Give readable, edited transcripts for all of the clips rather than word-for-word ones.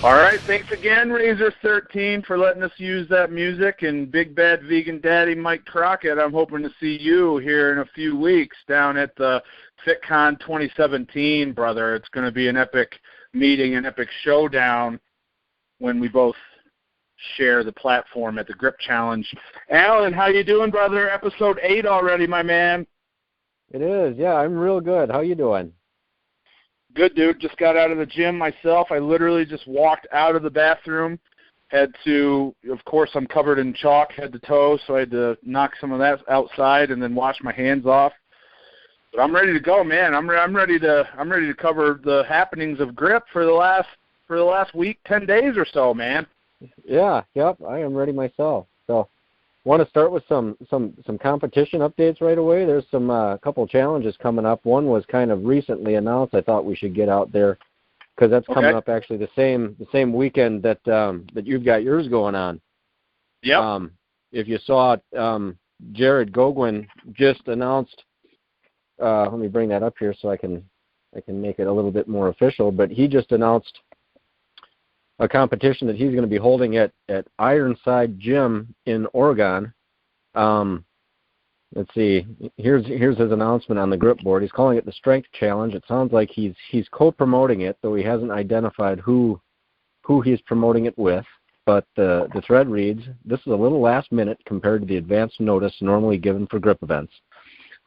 All right, thanks again, Razor13, for letting us use that music. And Big Bad Vegan Daddy Mike Crockett, I'm hoping to see you here in a few weeks down at the FitCon 2017, brother. It's going to be an epic meeting, an epic showdown when we both share the platform at the Grip Challenge. Alan, how you doing, brother? Episode 8 already, my man. It is, yeah. I'm real good. How you doing? Good, dude. Just got out of the gym myself. I literally just walked out of the bathroom. Had to, of course, I'm covered in chalk head to toe, so I had to knock some of that outside and then wash my hands off. But I'm ready to go, man. I'm ready to cover the happenings of Grip for the last week, 10 days or so, man. Yeah, yep. I am ready myself. So, want to start with some competition updates right away. There's some couple challenges coming up. One was kind of recently announced. I thought we should get out there because that's coming up actually the same weekend that you've got yours going on. Yep. If you saw it, Jared Gogwin just announced. Let me bring that up here so I can make it a little bit more official. But he just announced a competition that he's going to be holding at Ironside Gym in Oregon. Let's see. Here's his announcement on the Grip board. He's calling it the Strength Challenge. It sounds like he's co-promoting it, though he hasn't identified who he's promoting it with. But the thread reads, "This is a little last minute compared to the advance notice normally given for Grip events.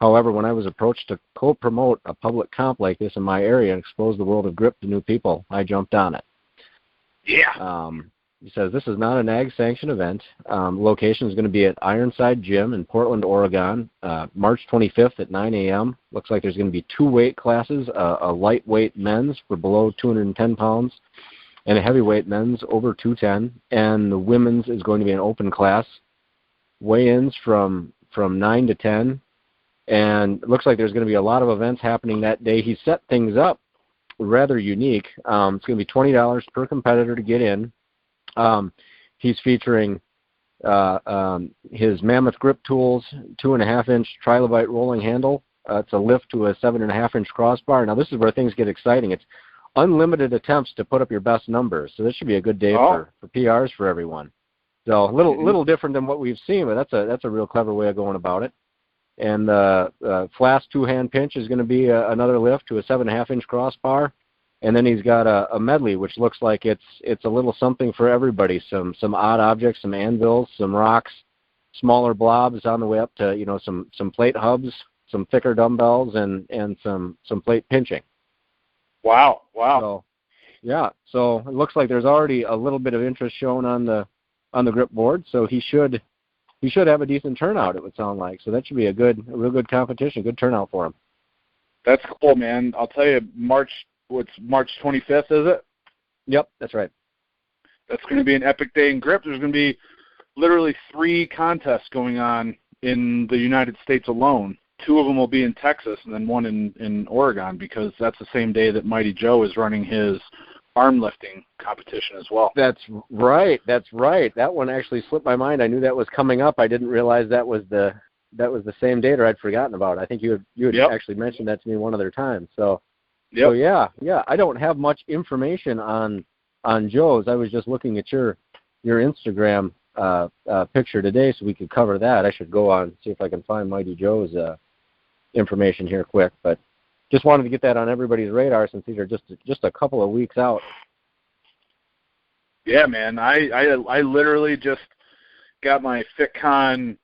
However, when I was approached to co-promote a public comp like this in my area and expose the world of Grip to new people, I jumped on it." Yeah. He says this is not an ag-sanctioned event. Location is going to be at Ironside Gym in Portland, Oregon, March 25th at 9 a.m. Looks like there's going to be 2 weight classes, a lightweight men's for below 210 pounds and a heavyweight men's over 210. And the women's is going to be an open class. Weigh-ins from 9 to 10. And it looks like there's going to be a lot of events happening that day. He set things up rather unique. It's going to be $20 per competitor to get in. He's featuring his Mammoth Grip Tools 2.5-inch trilobite rolling handle. It's a lift to a 7.5-inch crossbar. Now this is where things get exciting. It's unlimited attempts to put up your best numbers. So this should be a good day for PRs for everyone. So a little different than what we've seen, but that's a real clever way of going about it. And Flask 2-hand pinch is going to be another lift to a 7.5-inch crossbar. And then he's got a medley, which looks like it's a little something for everybody. Some odd objects, some anvils, some rocks, smaller blobs on the way up to some plate hubs, some thicker dumbbells, and some plate pinching. Wow. So, yeah. So it looks like there's already a little bit of interest shown on the Grip board. So he should have a decent turnout, it would sound like. So that should be a real good competition, good turnout for him. That's cool, man. I'll tell you, March 25th, is it? Yep, that's right. That's going to be an epic day in Grip. There's going to be literally 3 contests going on in the United States alone. 2 of them will be in Texas and then 1 in Oregon, because that's the same day that Mighty Joe is running his arm lifting competition as well. That's right. That one actually slipped my mind. I knew that was coming up. I didn't realize that was the same date, or I'd forgotten about it. I think you had actually mentioned that to me one other time. So yeah. I don't have much information on Joe's. I was just looking at your Instagram picture today, so we could cover that. I should go on and see if I can find Mighty Joe's information here quick, but just wanted to get that on everybody's radar since these are just a couple of weeks out. Yeah, man. I literally just got my FitCon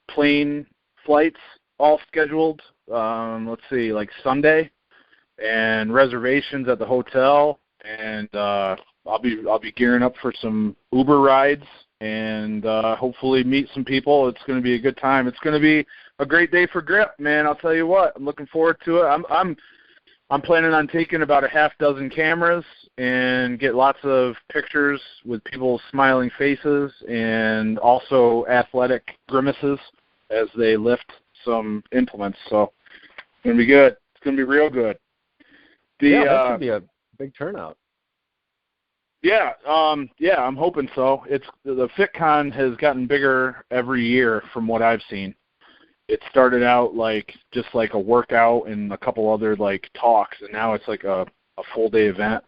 plane flights all scheduled. Let's see, like Sunday, and reservations at the hotel, and I'll be gearing up for some Uber rides and hopefully meet some people. It's going to be a good time. It's going to be a great day for Grip, man. I'll tell you what. I'm looking forward to it. I'm planning on taking about a half dozen cameras and get lots of pictures with people's smiling faces and also athletic grimaces as they lift some implements. So it's going to be good. It's going to be real good. That should be a big turnout. Yeah, I'm hoping so. The FitCon has gotten bigger every year from what I've seen. It started out just like a workout and a couple other talks, and now it's like a full day event.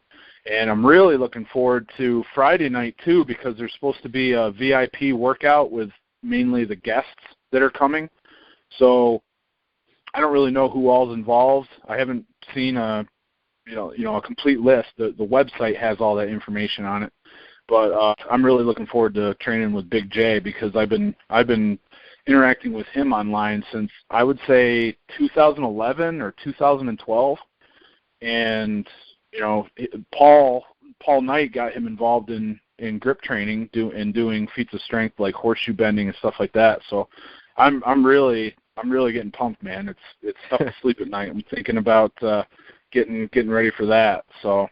And I'm really looking forward to Friday night, too, because there's supposed to be a VIP workout with mainly the guests that are coming. So I don't really know who all's involved. I haven't seen a complete list. The website has all that information on it. But I'm really looking forward to training with Big J because I've been interacting with him online since, I would say, 2011 or 2012. And Paul Knight got him involved in grip training and doing feats of strength like horseshoe bending and stuff like that. So I'm really getting pumped, man. It's tough to sleep at night. I'm thinking about getting ready for that. So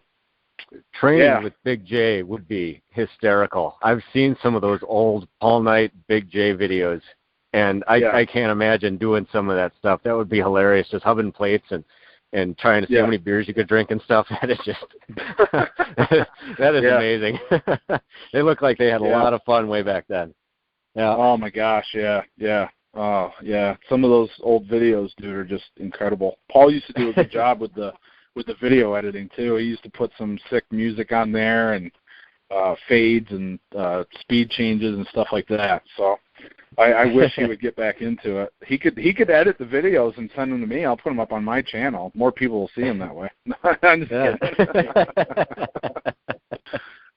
training with Big J would be hysterical. I've seen some of those old Paul Knight Big J videos, and I can't imagine doing some of that stuff. That would be hilarious, just hubbing plates and trying to see how many beers you could drink and stuff. That is just that is amazing. They look like they had a lot of fun way back then. Yeah. Oh my gosh, yeah. Oh yeah. Some of those old videos, dude, are just incredible. Paul used to do a good job with the video editing too. He used to put some sick music on there and fades and speed changes and stuff like that. So I wish he would get back into it. He could edit the videos and send them to me. I'll put them up on my channel. More people will see them that way. I'm just kidding.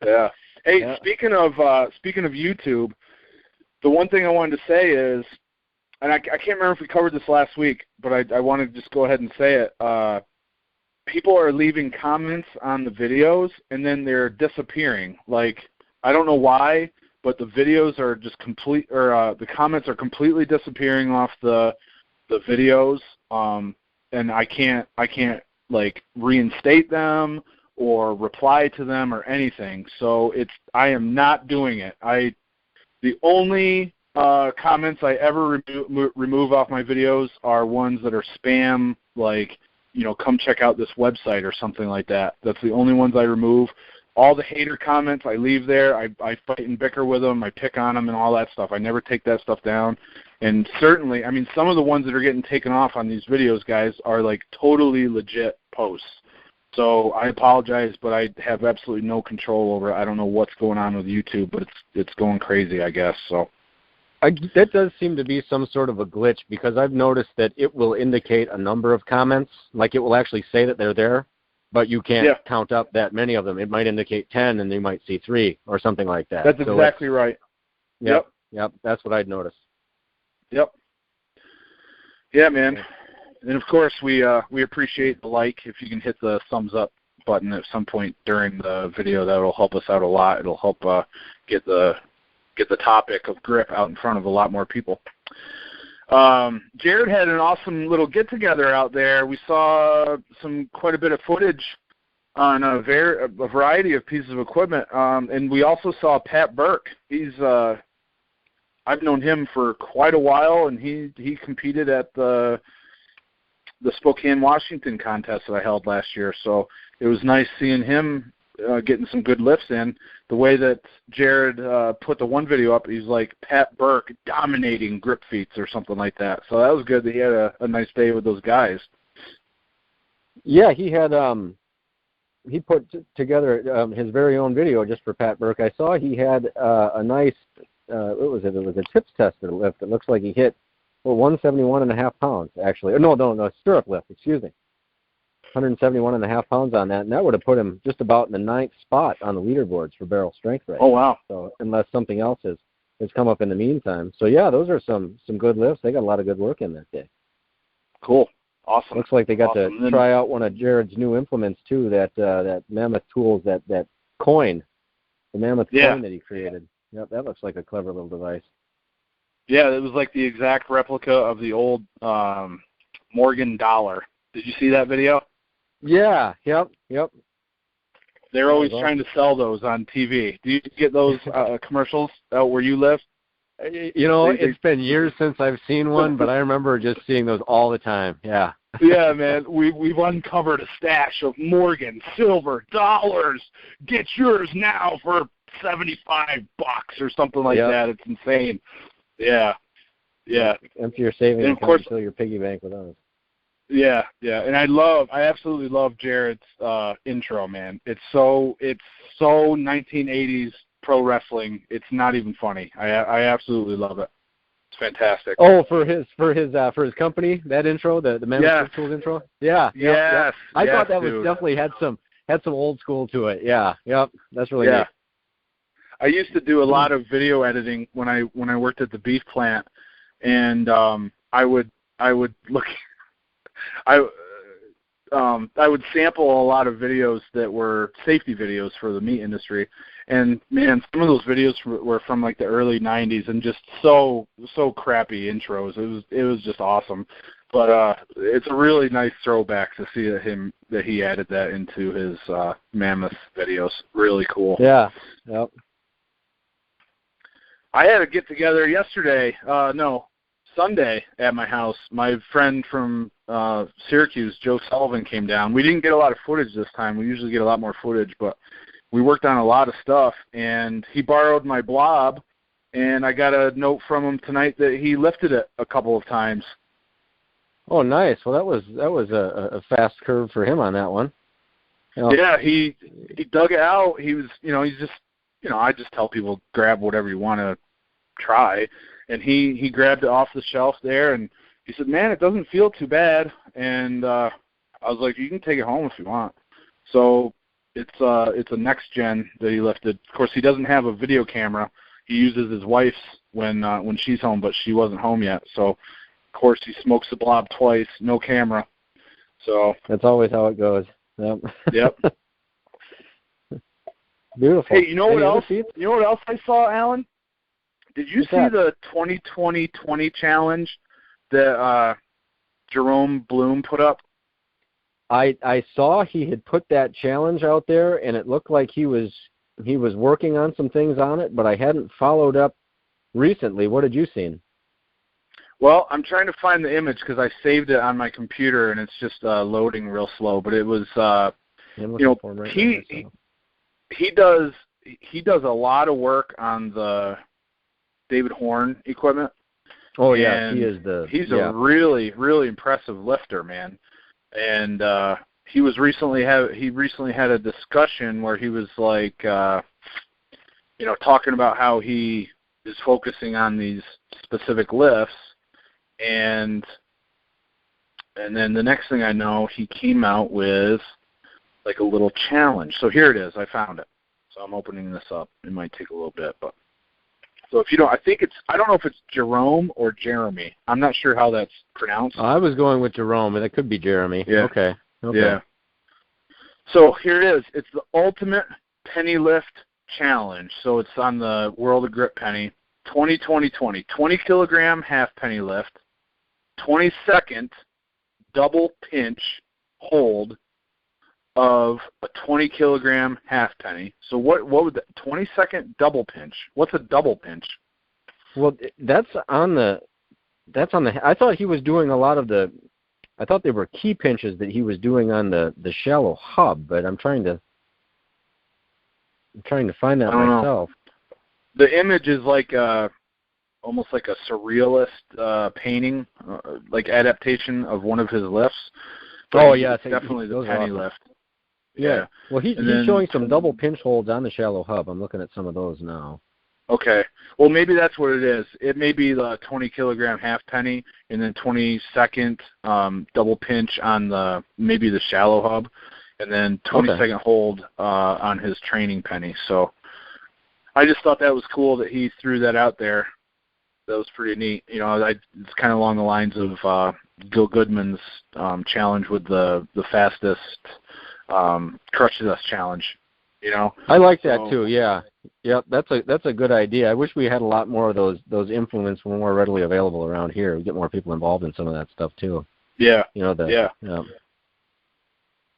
Yeah. Hey, speaking of YouTube, the one thing I wanted to say is, and I can't remember if we covered this last week, but I want to just go ahead and say it. People are leaving comments on the videos, and then they're disappearing. Like, I don't know why, but the videos are just the comments are completely disappearing off the videos, and I can't like reinstate them or reply to them or anything. So I am not doing it. The only comments I ever remove off my videos are ones that are spam, like, come check out this website or something like that. That's the only ones I remove. All the hater comments I leave there. I fight and bicker with them. I pick on them and all that stuff. I never take that stuff down. And certainly, I mean, some of the ones that are getting taken off on these videos, guys, are like totally legit posts. So I apologize, but I have absolutely no control over it. I don't know what's going on with YouTube, but it's going crazy, I guess. So that does seem to be some sort of a glitch, because I've noticed that it will indicate a number of comments. Like, it will actually say that they're there, but you can't count up that many of them. It might indicate 10, and you might see 3 or something like that. That's exactly right. Yep. That's what I'd noticed. Yep. Yeah, man. And of course, we appreciate the like. If you can hit the thumbs up button at some point during the video, that will help us out a lot. It'll help get the topic of grip out in front of a lot more people. Jared had an awesome little get-together out there. We saw quite a bit of footage on a variety of pieces of equipment, and we also saw Pat Burke. I've known him for quite a while, and he competed at the Spokane, Washington contest that I held last year. So it was nice seeing him getting some good lifts in. The way that Jared put the one video up, he's like Pat Burke dominating grip feats or something like that. So that was good that he had a nice day with those guys. Yeah, he had he put together his very own video just for Pat Burke. I saw he had a nice what was it? It was a tips tester lift. It looks like he hit 171.5 pounds actually. No, stirrup lift. Excuse me. 171.5 pounds on that, and that would have put him just about in the 9th spot on the leaderboards for barrel strength right now. Oh, wow. So unless something else has come up in the meantime. So, yeah, those are some good lifts. They got a lot of good work in that day. Cool. Awesome. Looks like they got to try out one of Jared's new implements, too, that Mammoth Tools, that coin, the Mammoth coin that he created. Yep, that looks like a clever little device. Yeah, it was like the exact replica of the old Morgan dollar. Did you see that video? Yeah, yep. They're always trying to sell those on TV. Do you get those commercials out where you live? It's been years since I've seen one, but I remember just seeing those all the time. Yeah. Yeah, man. We've uncovered a stash of Morgan silver dollars. Get yours now for $75 or something like that. It's insane. Yeah. Empty your savings and of course fill your piggy bank with those. Yeah, and I absolutely love Jared's intro, man. It's so 1980s pro wrestling. It's not even funny. I absolutely love it. It's fantastic. Oh, for his company, that intro, the Mammoth Tools intro. Yeah, yes. I thought that dude. was definitely had some old school to it. Yeah, that's really neat. I used to do a lot of video editing when I worked at the beef plant, and I would look. I would sample a lot of videos that were safety videos for the meat industry, and man, some of those videos were from like the early '90s and just so crappy intros. It was just awesome, but it's a really nice throwback to see that he added that into his Mammoth videos. Really cool. Yeah. Yep. I had a get together yesterday. Sunday at my house. My friend from Syracuse, Joe Sullivan, came down. We didn't get a lot of footage this time. We usually get a lot more footage, but we worked on a lot of stuff, and he borrowed my blob, and I got a note from him tonight that he lifted it a couple of times. Oh, nice. Well, that was a fast curve for him on that one. Yeah, he dug it out. He was, he's just, I just tell people grab whatever you want to try. And he grabbed it off the shelf there, and he said, "Man, it doesn't feel too bad." And I was like, "You can take it home if you want." So it's a next gen that he lifted. Of course, he doesn't have a video camera. He uses his wife's when she's home, but she wasn't home yet. So of course he smokes the blob twice, no camera. So that's always how it goes. Yep. Beautiful. Hey, you know what else? You know what else I saw, Alan? Did you see the 20-20-20 challenge that Jerome Bloom put up? I saw he had put that challenge out there, and it looked like he was working on some things on it, but I hadn't followed up recently. What had you seen? Well, I'm trying to find the image because I saved it on my computer, and it's just loading real slow. But it was, he does a lot of work on the David Horn equipment. Oh yeah, he's a really, really impressive lifter, man. And he recently had a discussion where he was like, talking about how he is focusing on these specific lifts, and then the next thing I know, he came out with like a little challenge. So here it is. I found it. So I'm opening this up. It might take a little bit, but. So if you don't, I don't know if it's Jerome or Jeremy. I'm not sure how that's pronounced. I was going with Jerome, but it could be Jeremy. Yeah. Okay. Yeah. So here it is. It's the Ultimate Penny Lift Challenge. So it's on the World of Grip Penny. 20-20-20. 20 kilogram half penny lift. 20-second double pinch hold of a 20 kilogram half penny. So what would the 20-second double pinch? What's a double pinch? Well, that's on the. I thought he was doing a lot of the. I thought they were key pinches that he was doing on the shallow hub, but I'm trying to find that myself. The image is like almost like a surrealist painting, like adaptation of one of his lifts. But it's definitely the penny lift. Yeah. Well, he's showing some double pinch holds on the shallow hub. I'm looking at some of those now. Okay. Well, maybe that's what it is. It may be the 20 kilogram half penny and then 20-second double pinch on maybe the shallow hub, and then 20-second hold on his training penny. So I just thought that was cool that he threw that out there. That was pretty neat. It's kind of along the lines of Gil Goodman's challenge with the fastest crushes us challenge. I like that too. Yeah, that's a good idea. I wish we had a lot more of those implements more readily available around here. We get more people involved in some of that stuff too. Yeah. Yeah.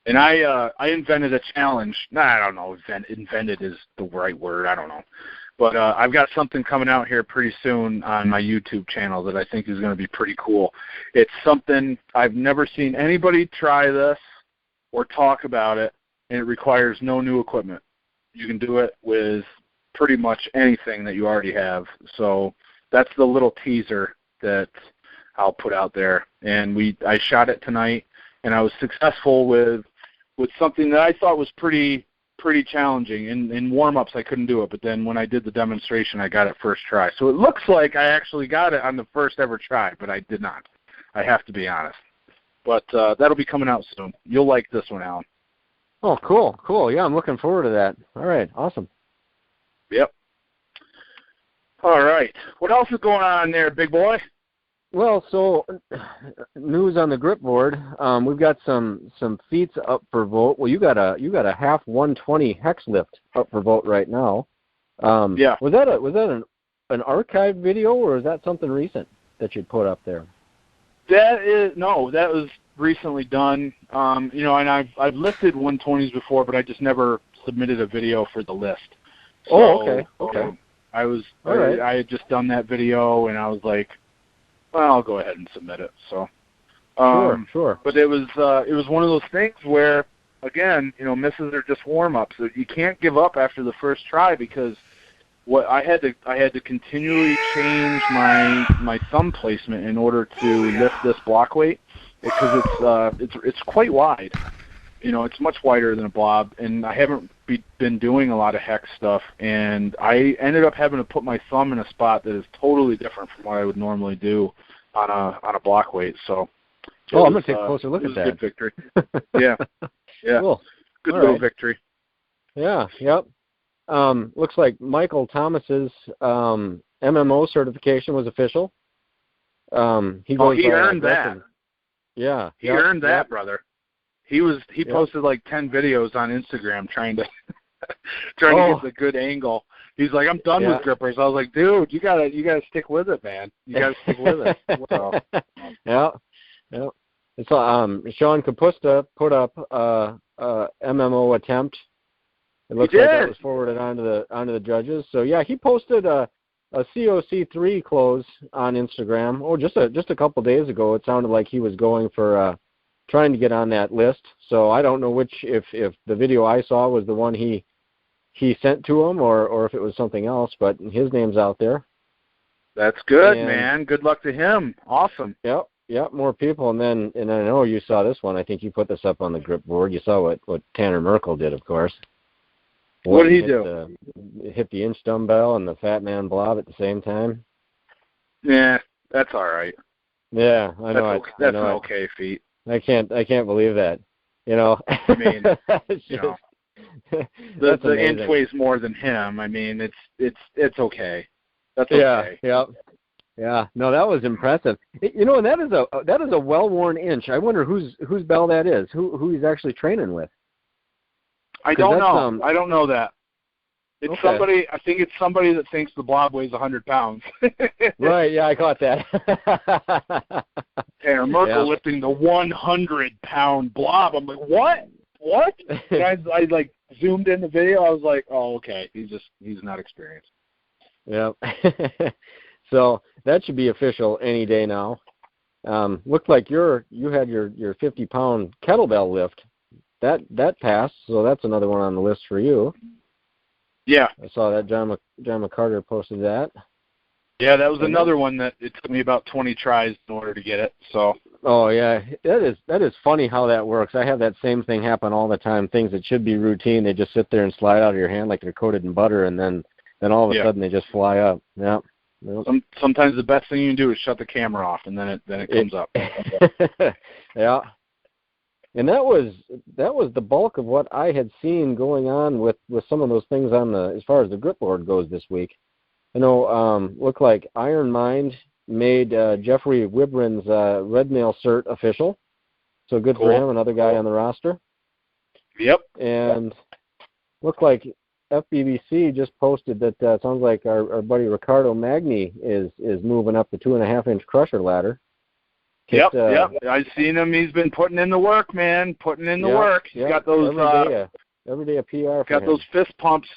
And I invented a challenge. I don't know. Invented is the right word. I don't know. But I've got something coming out here pretty soon on my YouTube channel that I think is going to be pretty cool. It's something I've never seen anybody try this or talk about it, and it requires no new equipment. You can do it with pretty much anything that you already have. So that's the little teaser that I'll put out there. And I shot it tonight, and I was successful with something that I thought was pretty challenging. In warm-ups, I couldn't do it, but then when I did the demonstration, I got it first try. So it looks like I actually got it on the first ever try, but I did not. I have to be honest. But that'll be coming out soon. You'll like this one, Alan. Oh, cool. Yeah, I'm looking forward to that. All right, awesome. Yep. All right. What else is going on there, big boy? Well, so news on the grip board. We've got some feats up for vote. Well, you got a half 120 hex lift up for vote right now. Yeah. Was that an archive video, or is that something recent that you put up there? That was recently done. And I've lifted 120s before, but I just never submitted a video for the list. So, okay. I had just done that video, and I was like, well, I'll go ahead and submit it. So, sure. But it was one of those things where, again, misses are just warm-ups. So you can't give up after the first try, because what I had to continually change my thumb placement in order to lift this block weight, because it's quite wide. It's much wider than a blob, and I haven't been doing a lot of hex stuff, and I ended up having to put my thumb in a spot that is totally different from what I would normally do on a block weight. So, I'm going to take a closer look at that. Good victory. Yeah. Cool. Good little victory. Yeah. Yep. Looks like Michael Thomas's MMO certification was official. He earned that. Yeah. He earned that, brother. He posted like 10 videos on Instagram trying to get the good angle. He's like, I'm done with grippers. I was like, dude, you gotta stick with it, man. You gotta stick with it. So. Yeah. It's Sean Kapusta put up MMO attempt. It looks like that was forwarded onto the judges. So yeah, he posted a COC3 close on Instagram. Just a couple days ago. It sounded like he was going for trying to get on that list. So I don't know if the video I saw was the one he sent to him, or if it was something else, but his name's out there. That's good, man. Good luck to him. Awesome. Yep, more people. And I know you saw this one. I think you put this up on the grip board. You saw what Tanner Merkel did, of course. What did he do? Hit the inch dumbbell and the fat man blob at the same time. Yeah, that's all right. Yeah, I know. That's an okay feat. I can't believe that. I mean, that's the inch weighs more than him. I mean, it's okay. That's okay. Yeah. No, that was impressive. And that is a well-worn inch. I wonder whose bell that is. Who he's actually training with. I don't know. I don't know that. It's somebody. I think it's somebody that thinks the blob weighs 100 pounds. Right. Yeah, I caught that. Tanner Merkel lifting the 100-pound blob. I'm like, what? And I like zoomed in the video. I was like, oh, okay. He's not experienced. Yeah. So that should be official any day now. Looked like you had your 50-pound kettlebell lift. That passed, so that's another one on the list for you. Yeah. I saw that John McCarter posted that. Yeah, that was another one that it took me about 20 tries in order to get it. So. Oh yeah, that is funny how that works. I have that same thing happen all the time. Things that should be routine, they just sit there and slide out of your hand like they're coated in butter, and then all of a sudden they just fly up. Yeah. Sometimes the best thing you can do is shut the camera off, and then it comes up. Yeah. And that was the bulk of what I had seen going on with some of those things as far as the grip board goes this week. Looked like Iron Mind made Jeffrey Wibrin's red nail cert official. So good for him, another guy on the roster. Yep. And looked like FBBC just posted that sounds like our buddy Ricardo Magni is moving up the 2.5-inch crusher ladder. Yep. I've seen him. He's been putting in the work, man. Putting in the work. He's got those every day a PR. Got those fist pumps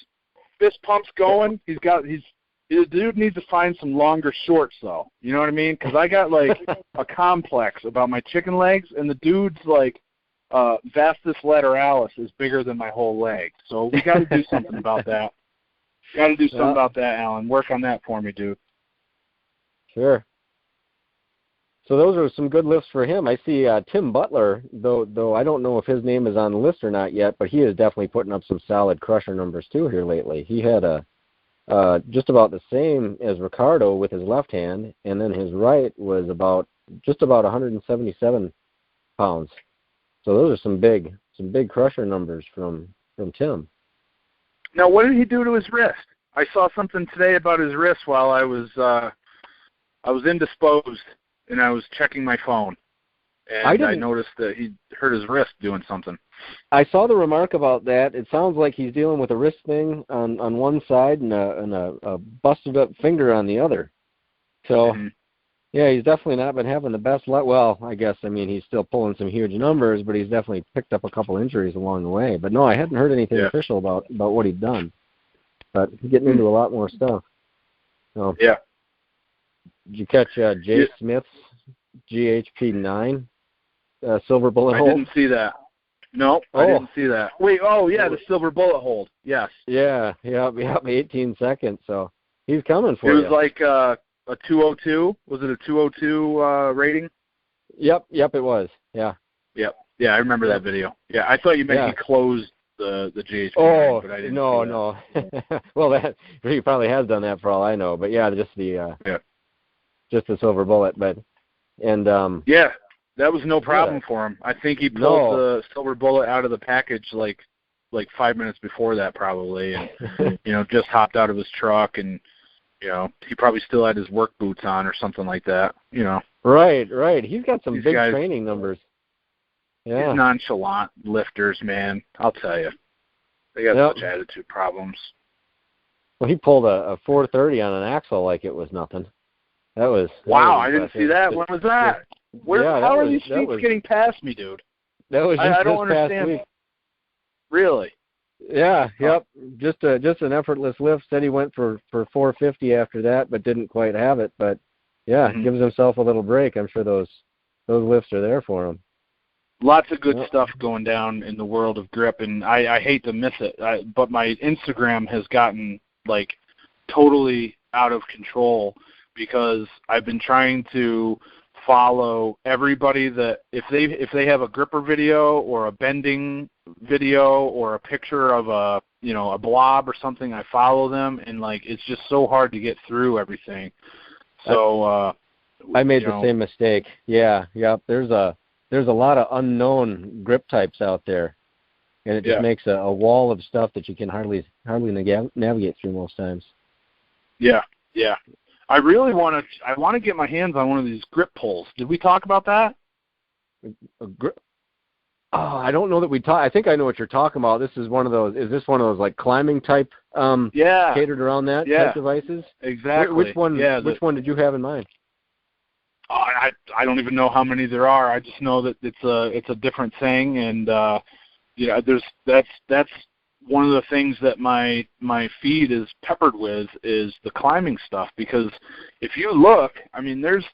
going. The dude needs to find some longer shorts, though. You know what I mean? Because I got like a complex about my chicken legs, and the dude's like vastus lateralis is bigger than my whole leg. So we got to do something about that. Got to do something about that, Alan. Work on that for me, dude. Sure. So those are some good lifts for him. I see Tim Butler, though I don't know if his name is on the list or not yet, but he is definitely putting up some solid crusher numbers too here lately. He had just about the same as Ricardo with his left hand, and then his right was just about 177 pounds. So those are some big crusher numbers from Tim. Now, what did he do to his wrist? I saw something today about his wrist while I was indisposed. And I was checking my phone, and I noticed that he hurt his wrist doing something. I saw the remark about that. It sounds like he's dealing with a wrist thing on one side and a busted up finger on the other. So, yeah, he's definitely not been having the best luck. Well, I guess, he's still pulling some huge numbers, but he's definitely picked up a couple injuries along the way. But no, I hadn't heard anything official about what he'd done. But he's getting into a lot more stuff. So. Yeah. Did you catch Jay Smith's GHP 9 silver bullet hold? I didn't see that. No, I didn't see that. Wait, the silver bullet hold. Yes. Yeah, 18 seconds. So he's coming for you. It was like a 202. Was it a 202 rating? Yep, it was. Yeah. Yep. Yeah, I remember that video. Yeah, I thought you meant he closed the GHP. Oh, but I didn't no. Well, he probably has done that for all I know. But yeah, just the just the silver bullet, that was no problem for him. I think he pulled the silver bullet out of the package like 5 minutes before that probably, and just hopped out of his truck, and he probably still had his work boots on or something like that. Right. He's got some big training numbers. Yeah, these nonchalant lifters, man. I'll tell you, they got such attitude problems. Well, he pulled a 430 on an axle like it was nothing. That was I didn't see that. When was that? How are these feats getting past me, dude? That was just I don't understand. Past week. Really? Yeah. Yep. Just an effortless lift. Said he went for 450 after that, but didn't quite have it. But gives himself a little break. I'm sure those lifts are there for him. Lots of good stuff going down in the world of grip, and I hate to miss it. But my Instagram has gotten totally out of control, because I've been trying to follow everybody that if they have a gripper video or a bending video or a picture of a blob or something, I follow them, and it's just so hard to get through everything. So I made the same mistake. Yeah. There's a lot of unknown grip types out there, and it just makes a wall of stuff that you can hardly navigate through most times. Yeah. I really want to get my hands on one of these grip pulls. Did we talk about that? I don't know that we talked. I think I know what you're talking about. This is one of those. Is this one of those climbing type catered around that type devices? Exactly. Which one? Which one did you have in mind? I don't even know how many there are. I just know that it's a different thing, and that's one of the things that my feed is peppered with is the climbing stuff, because if you look,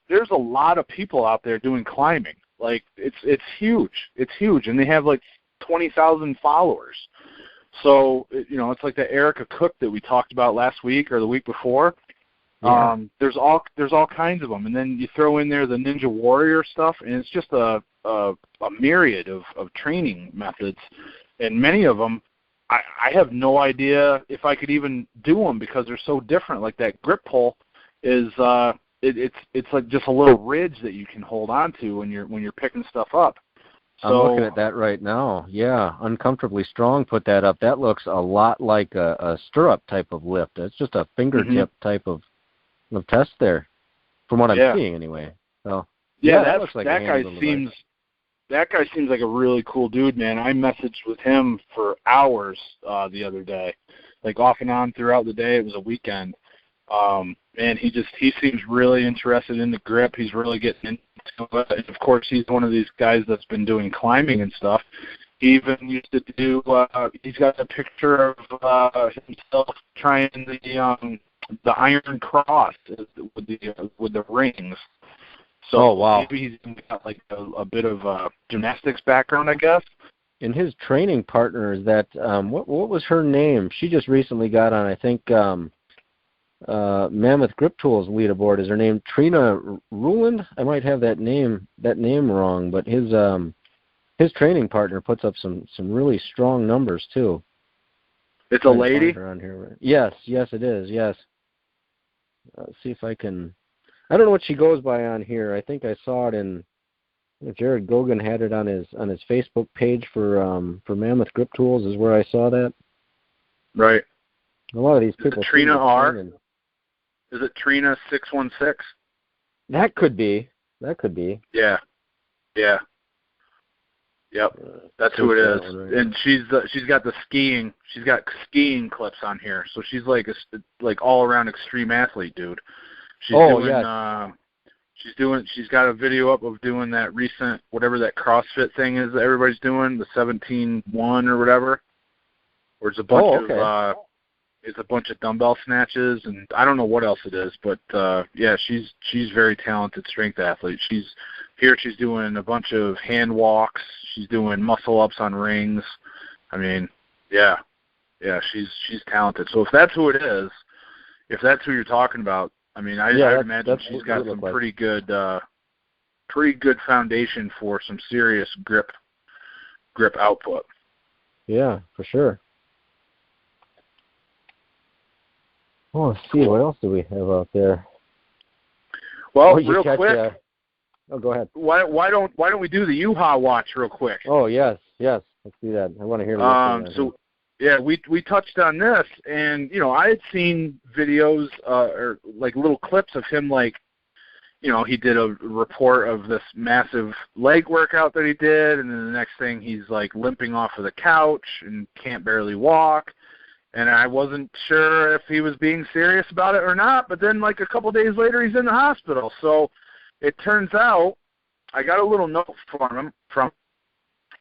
there's a lot of people out there doing climbing. It's huge, and they have 20,000 followers. So it's like the Erica Cook that we talked about last week or the week before. Yeah. There's all kinds of them, and then you throw in there the Ninja Warrior stuff, and it's just a myriad of training methods, and many of them I have no idea if I could even do them because they're so different. Like that grip pull is it's like just a little ridge that you can hold on to when you're picking stuff up. So, I'm looking at that right now. Yeah, Uncomfortably Strong put that up. That looks a lot like a stirrup type of lift. It's just a fingertip type of test there, from what I'm seeing anyway. So that looks like that guy seems like a really cool dude, man. I messaged with him for hours the other day, off and on throughout the day. It was a weekend. And he seems really interested in the grip. He's really getting into it. And of course, he's one of these guys that's been doing climbing and stuff. He even used to do. He's got a picture of himself trying the Iron Cross with the rings. So maybe he's got a bit of a gymnastics background, I guess. And his training partner is that what was her name? She just recently got on, I think. Mammoth Grip Tools leaderboard is her name, Trina Ruland. I might have that name wrong, but his training partner puts up some really strong numbers too. It's a lady? Her on here. Yes, it is. Yes. Let's see if I can. I don't know what she goes by on here. I think I saw it in. Jared Gogan had it on his Facebook page for Mammoth Grip Tools. Is where I saw that. Right. A lot of these people. Trina R. Is it Trina 616? That could be. Yeah. Yep. That's who it is. One, right? And she's got the skiing. She's got skiing clips on here, so she's like all around extreme athlete, dude. She's got a video up of doing that recent whatever that CrossFit thing is that everybody's doing, the 17-1 or whatever. Where it's a bunch of it's a bunch of dumbbell snatches, and I don't know what else it is, but yeah, she's very talented strength athlete. She's doing a bunch of hand walks. She's doing muscle ups on rings. I mean, yeah, she's talented. So if that's who it is, if that's who you're talking about, I mean, I imagine she's got some pretty good foundation for some serious grip output. Yeah, for sure. Oh, let's see, what else do we have out there? Well, real quick. Go ahead. Why don't we do the U-Haul watch real quick? Oh, yes. Let's do that. I want to hear so yeah, we touched on this, and I had seen videos or like little clips of him, like he did a report of this massive leg workout that he did, and then the next thing he's like limping off of the couch and can't barely walk. And I wasn't sure if he was being serious about it or not, but then like a couple days later he's in the hospital. So it turns out I got a little note from him.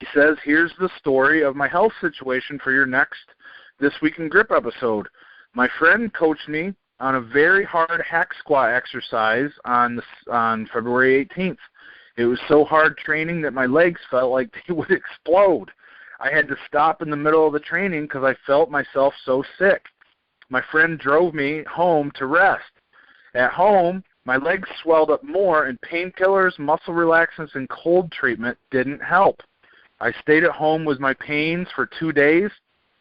He says, "Here's the story of my health situation for your next This Week in Grip episode. My friend coached me on a very hard hack squat exercise on February 18th. It was so hard training that my legs felt like they would explode. I had to stop in the middle of the training because I felt myself so sick. My friend drove me home to rest. At home, my legs swelled up more, and painkillers, muscle relaxants, and cold treatment didn't help. I stayed at home with my pains for 2 days.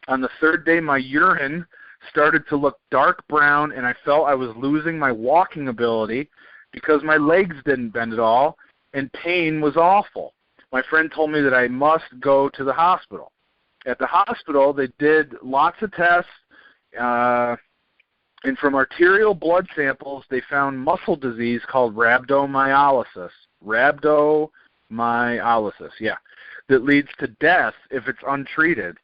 On the third day, my urine started to look dark brown, and I felt I was losing my walking ability because my legs didn't bend at all, and pain was awful. My friend told me that I must go to the hospital. At the hospital, they did lots of tests, and from arterial blood samples, they found muscle disease called rhabdomyolysis. Rhabdomyolysis, yeah, that leads to death if it's untreated.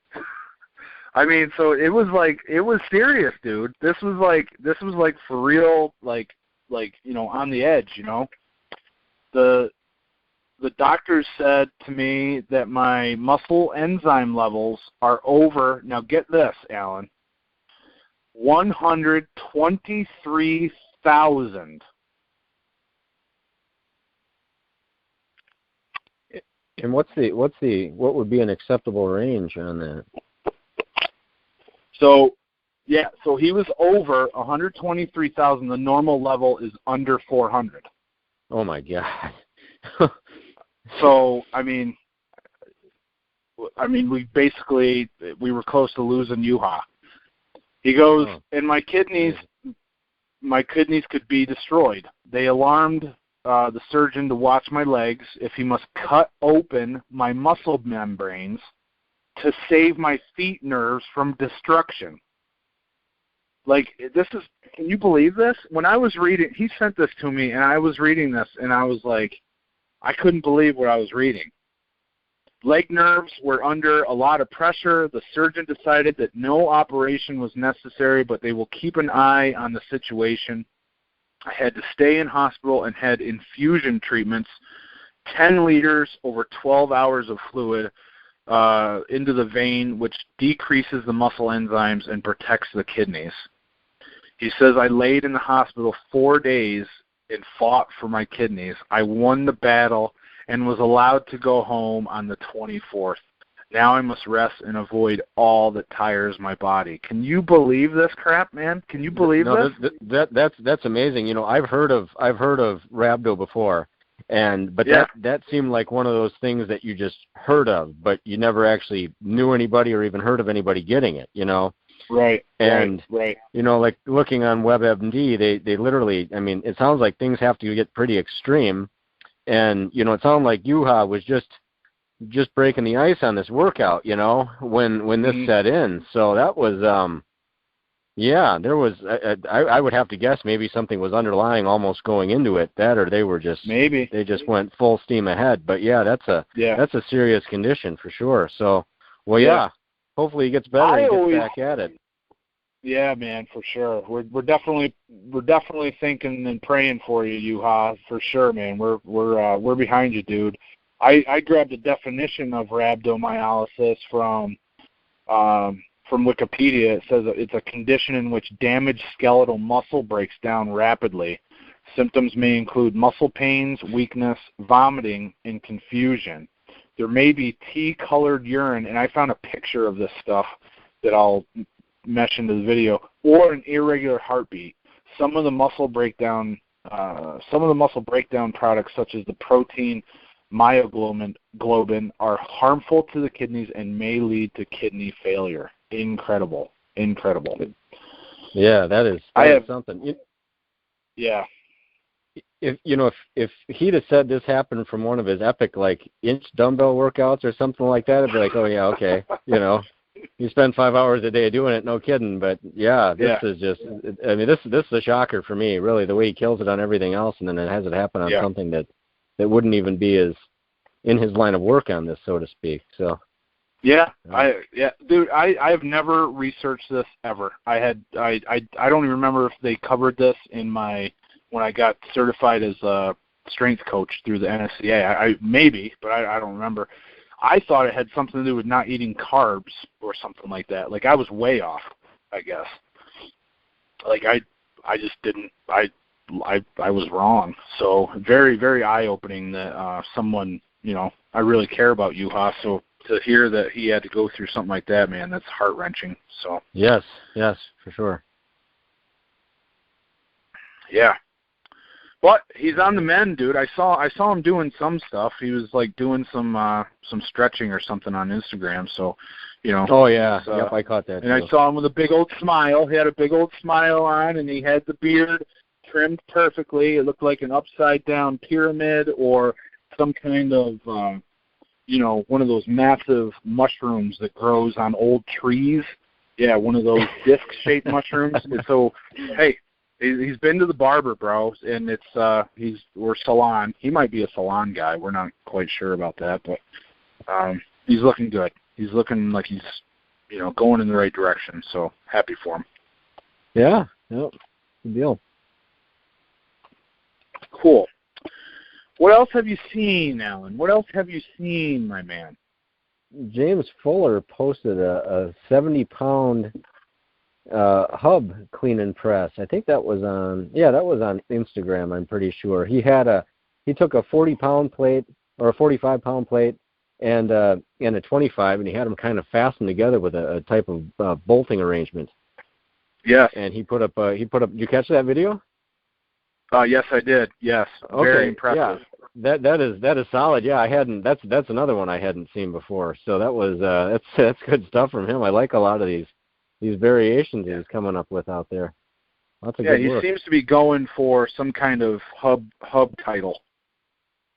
I mean, so it was serious, dude. This was like for real, like on the edge, The doctors said to me that my muscle enzyme levels are over, now get this, Alan, 123,000. And what would be an acceptable range on that? So he was over 123,000. The normal level is under 400. Oh my God. So, I mean, we were close to losing Yuha. He goes, and my kidneys could be destroyed. They alarmed the surgeon to watch my legs if he must cut open my muscle membranes to save my feet nerves from destruction. Like, can you believe this? When I was reading, he sent this to me, and I was reading this, and I was like, I couldn't believe what I was reading. Leg nerves were under a lot of pressure. The surgeon decided that no operation was necessary, but they will keep an eye on the situation. I had to stay in hospital and had infusion treatments, 10 liters over 12 hours of fluid into the vein, which decreases the muscle enzymes and protects the kidneys. He says, I laid in the hospital 4 days and fought for my kidneys. I won the battle and was allowed to go home on the 24th. Now I must rest and avoid all that tires my body. Can you believe this crap, man? Can you believe this? That's amazing. You know, I've heard of rhabdo before, but that seemed like one of those things that you just heard of, but you never actually knew anybody or even heard of anybody getting it. You know. Right. And right. You know, like looking on WebMD, they literally. I mean, it sounds like things have to get pretty extreme, and you know, it sounded like Yuha was just breaking the ice on this workout, you know, when this set in. So that was, there was, I would have to guess maybe something was underlying almost going into it, that or they were just, they just went full steam ahead. But that's a serious condition for sure. So, hopefully he gets better and gets back at it. Yeah, man, for sure. We're definitely thinking and praying for you, Yuha, for sure, man. We're behind you, dude. I grabbed a definition of rhabdomyolysis from Wikipedia. It says it's a condition in which damaged skeletal muscle breaks down rapidly. Symptoms may include muscle pains, weakness, vomiting, and confusion. There may be tea-colored urine, and I found a picture of this stuff that I'll mesh into the video, or an irregular heartbeat. Some of the muscle breakdown products, such as the protein myoglobin, are harmful to the kidneys and may lead to kidney failure. Incredible. Yeah, that is something. If he'd have said this happened from one of his epic like inch dumbbell workouts or something like that, I'd be like, oh yeah, okay, you know, you spend 5 hours a day doing it, no kidding. But this is just, I mean, this is a shocker for me, really, the way he kills it on everything else, and then it has it happen on something that wouldn't even be in his line of work on this, so to speak. So. Dude, I've never researched this ever. I don't even remember if they covered this in when I got certified as a strength coach through the NSCA. I maybe, but I don't remember. I thought it had something to do with not eating carbs or something like that. Like I was way off, I guess. Like I just didn't. I was wrong. So very, very eye-opening that someone, you know, I really care about Yuha. So to hear that he had to go through something like that, man, that's heart-wrenching. So yes, for sure. Yeah. But he's on the mend, dude. I saw him doing some stuff. He was like doing some stretching or something on Instagram. So, you know. Oh yeah, yep, I caught that. And I saw him with a big old smile. He had a big old smile on, and he had the beard trimmed perfectly. It looked like an upside-down pyramid or some kind of, one of those massive mushrooms that grows on old trees. Yeah, one of those disc-shaped mushrooms. And so, hey, he's been to the barber, bro, and we're salon. He might be a salon guy. We're not quite sure about that, but he's looking good. He's looking like he's, going in the right direction. So happy for him. Yeah, yep, good deal. Cool. What else have you seen, Alan? What else have you seen, my man? James Fuller posted a 70-pound hub clean and press. I think that was on Instagram, I'm pretty sure. He took a 40-pound plate or a 45-pound plate and a 25, and he had them kind of fastened together with a type of bolting arrangement. Yes. And he put up. Did you catch that video? Yes, I did. Yes, okay. Very impressive. Yeah, that is solid. Yeah, I hadn't. That's another one I hadn't seen before. So that was that's good stuff from him. I like a lot of these variations he's coming up with out there. Lots of good work. He seems to be going for some kind of hub title.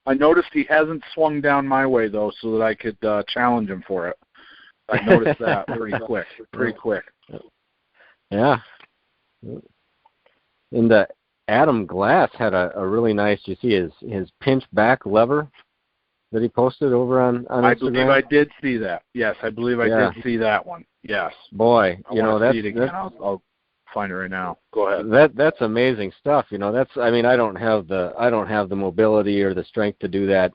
I noticed he hasn't swung down my way though, so that I could challenge him for it. I noticed that pretty quick. Yeah. And Adam Glass had a really nice. You see his pinch back lever that he posted over on Instagram? I believe I did see that. Yes, I believe I did see that one. Yes. Boy, that's see it again. I'll find it right now. Go ahead. That's amazing stuff. I don't have the mobility or the strength to do that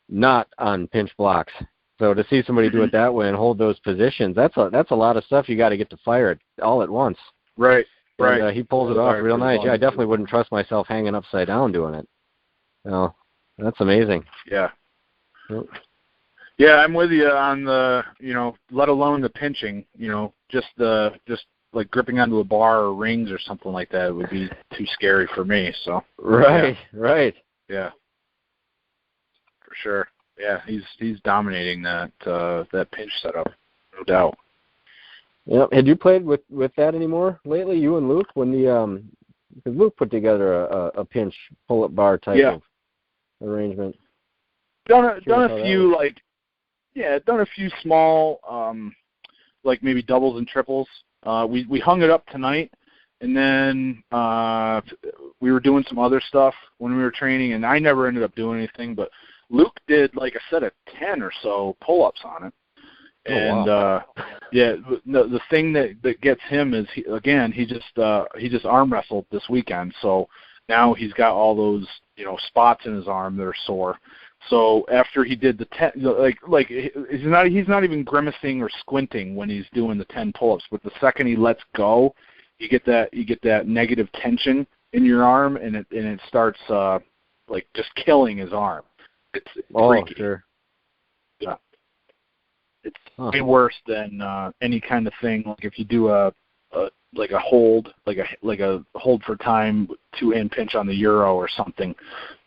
not on pinch blocks. So to see somebody do it that way and hold those positions, that's a lot of stuff you got to get to fire it all at once. Right. And, right. He pulls it off real nice. Yeah, I definitely wouldn't trust myself hanging upside down doing it. No, that's amazing. Yeah. Yeah, I'm with you on the, let alone the pinching, just like gripping onto a bar or rings or something like that would be too scary for me. So Right. Yeah, for sure. Yeah, he's dominating that pinch setup, no doubt. Yep. Had you played with that anymore lately, you and Luke, when because Luke put together a pinch pull-up bar type of arrangement. Done a few done a few small like maybe doubles and triples. We hung it up tonight, and then we were doing some other stuff when we were training, and I never ended up doing anything, but Luke did like a set of 10 or so pull-ups on it. And wow. the thing that gets him is he just arm wrestled this weekend, so now he's got all those spots in his arm that are sore. So after he did the 10, he's not even grimacing or squinting when he's doing the 10 pull-ups, but the second he lets go, you get that negative tension in your arm, and it starts like just killing his arm. It's freaky. Sure. Yeah. It's way worse than any kind of thing. Like if you do a hold, like a hold for time, 2-hand pinch on the Euro or something.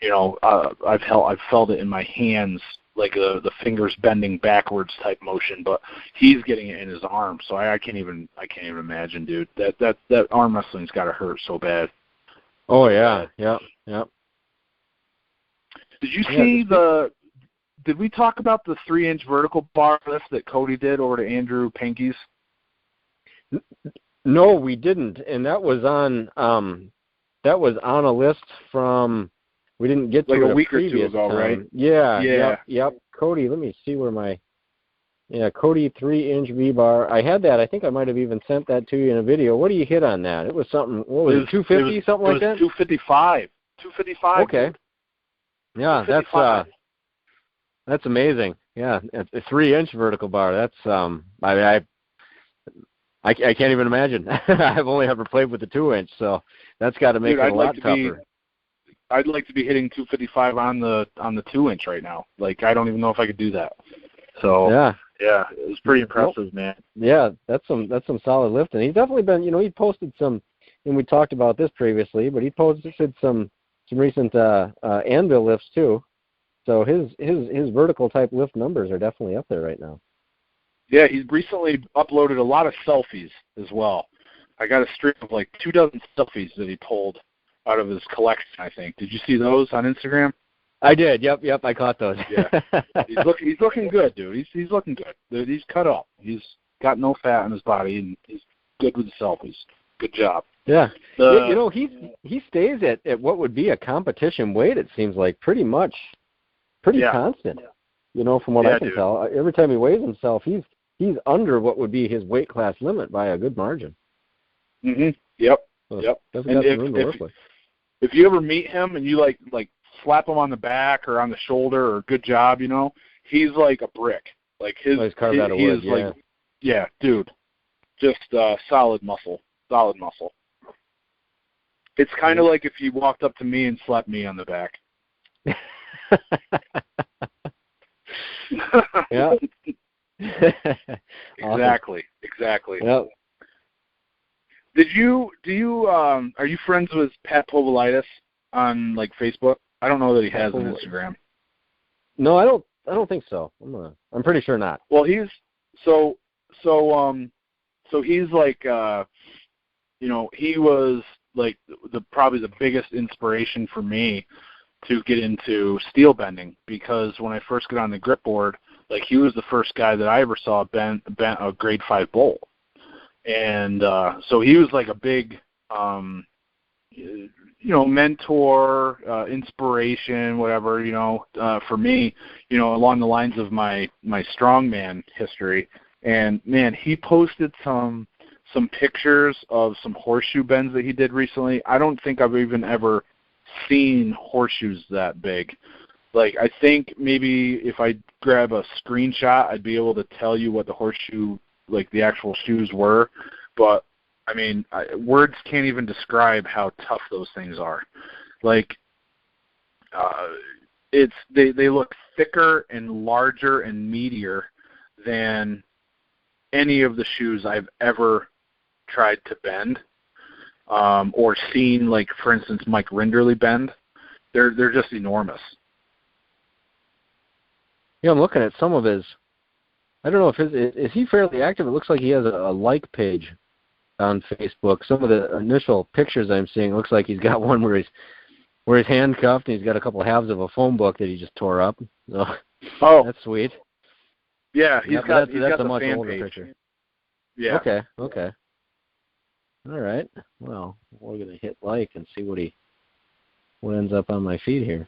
I've felt it in my hands, like the fingers bending backwards type motion. But he's getting it in his arm, so I can't even imagine, dude. That arm wrestling's got to hurt so bad. Oh yeah, yep. Did you see Did we talk about the 3-inch vertical bar lift that Cody did over to Andrew Pinky's? No, we didn't, and that was on a list from. We didn't get to like it a week or two previous ago, time. right? Yeah. Yep. Cody, let me see where Cody 3-inch V-bar. I had that. I think I might have even sent that to you in a video. What do you hit on that? It was something. What was it? 250, something like that. 255. 255. Okay. Dude. Yeah, 255. That's amazing. Yeah, a 3-inch vertical bar. That's I can't even imagine. I've only ever played with the 2-inch, so that's got to make it a lot tougher. I'd like to be hitting 255 on the 2-inch right now. Like I don't even know if I could do that. So yeah, it was pretty impressive, man. Yeah, that's some solid lifting. He's definitely been, he posted some, and we talked about this previously, but he posted some recent anvil lifts too. So his vertical type lift numbers are definitely up there right now. Yeah, he's recently uploaded a lot of selfies as well. I got a stream of like 24 selfies that he pulled out of his collection, I think. Did you see those on Instagram? I did. Yep, I caught those. Yeah. He's looking good, dude. He's looking good. He's cut up. He's got no fat in his body, and he's good with the selfies. Good job. Yeah. He stays at what would be a competition weight, it seems like, pretty constant. From what I can tell. Every time he weighs himself, he's under what would be his weight class limit by a good margin. Mhm. Yep. So yep. Doesn't got some room to work with. If you ever meet him and you like slap him on the back or on the shoulder or good job, he's like a brick. Like he's carved out of wood. Yeah. Dude, just solid muscle. It's kind of like if you walked up to me and slapped me on the back. Yeah. Exactly. Yep. Do you are you friends with Pat Povolitis on like Facebook? I don't know that he has an Instagram. No, I don't think so. I'm pretty sure not. Well, he's so he's like he was like probably the biggest inspiration for me to get into steel bending, because when I first got on the grip board, like he was the first guy that I ever saw bend a grade 5 bolt. And so he was like a big mentor, inspiration, whatever, for me, along the lines of my strongman history. And man, he posted some pictures of some horseshoe bends that he did recently. I don't think I've even ever seen horseshoes that big. Like, I think maybe if I grab a screenshot, I'd be able to tell you what the horseshoe, like the actual shoes were. But I mean, words can't even describe how tough those things are. Like, they look thicker and larger and meatier than any of the shoes I've ever tried to bend, or seen, like, for instance, Mike Rinderly bend. They're just enormous. Yeah, I'm looking at some of his. I don't know if is he fairly active. It looks like he has a like page on Facebook. Some of the initial pictures I'm seeing looks like he's got one where he's handcuffed and he's got a couple halves of a phone book that he just tore up. So, that's sweet. Yeah, he's got a much fan older page. picture. Yeah. Okay. All right. Well, we're gonna hit like and see what ends up on my feed here.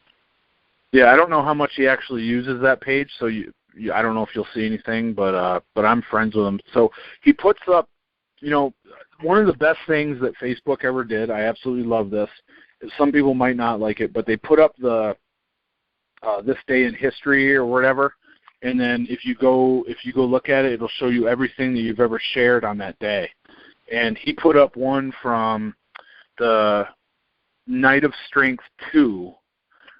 Yeah, I don't know how much he actually uses that page, so I don't know if you'll see anything, but I'm friends with him. So he puts up, one of the best things that Facebook ever did. I absolutely love this. Some people might not like it, but they put up the this day in history or whatever, and then if you go look at it, it'll show you everything that you've ever shared on that day. And he put up one from the Night of Strength 2,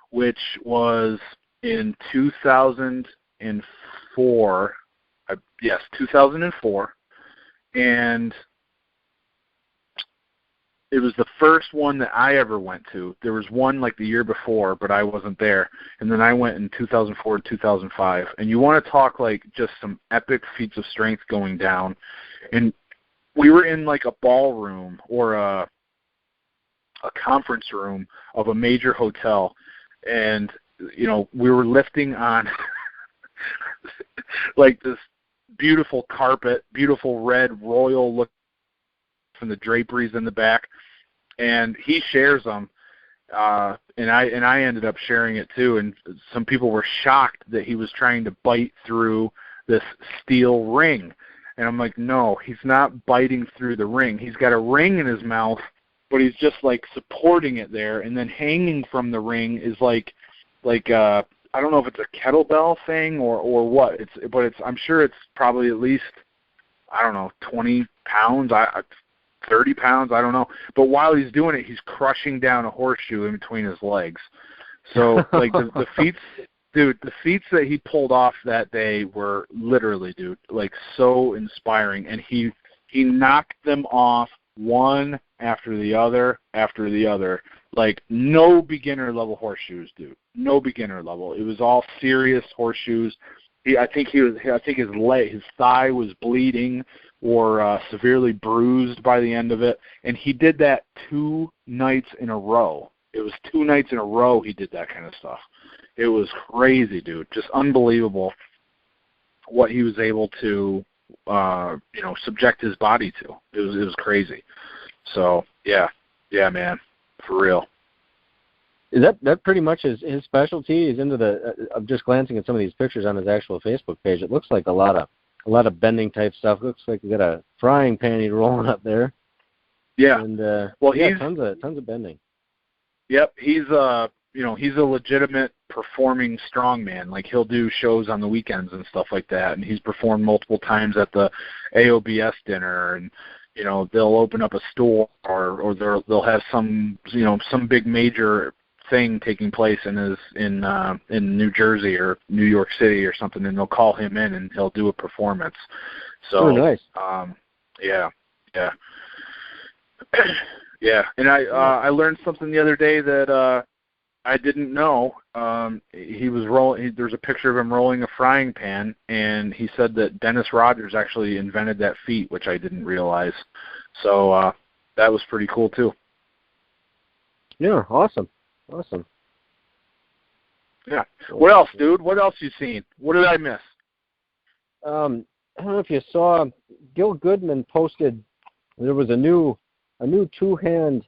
which was in 2004. Yes, 2004, and it was the first one that I ever went to. There was one like the year before, but I wasn't there. And then I went in 2004 and 2005. And you want to talk like just some epic feats of strength going down. And we were in like a ballroom or a conference room of a major hotel. And, we were lifting on like this beautiful carpet, beautiful red royal look from the draperies in the back, and he shares them, and I ended up sharing it too. And some people were shocked that he was trying to bite through this steel ring, and I'm like, no, he's not biting through the ring. He's got a ring in his mouth, but he's just like supporting it there, and then hanging from the ring is like I don't know if it's a kettlebell thing or what. I'm sure it's probably at least, I don't know, 20 pounds. 30 pounds, I don't know. But while he's doing it, he's crushing down a horseshoe in between his legs. So, like, the feats, dude, the feats that he pulled off that day were literally, dude, like, so inspiring. And he knocked them off one after the other, like no beginner level horseshoes, dude. No beginner level. It was all serious horseshoes. I think his thigh was bleeding or severely bruised by the end of it, and he did that 2 nights in a row. It was 2 nights in a row he did that kind of stuff. It was crazy, dude. Just unbelievable what he was able to, subject his body to. It was crazy. So yeah, man, for real. Is that pretty much his specialty? He's into I'm just glancing at some of these pictures on his actual Facebook page. It looks like a lot of bending type stuff. Looks like you got a frying pan he's rolling up there. Yeah. And he's tons of bending. Yep, he's a legitimate performing strongman. Like, he'll do shows on the weekends and stuff like that, and he's performed multiple times at the AOBS dinner, and they'll open up a store or they'll have some big major thing taking place in New Jersey or New York City or something, and they'll call him in and he'll do a performance. So nice. Yeah. Yeah, and I learned something the other day that I didn't know. He was rolling. There's a picture of him rolling a frying pan, and he said that Dennis Rodgers actually invented that feat, which I didn't realize. So that was pretty cool too. Yeah, awesome. Yeah. What else, dude? What else you seen? What did I miss? I don't know if you saw. Gil Goodman posted. There was a new 2-hand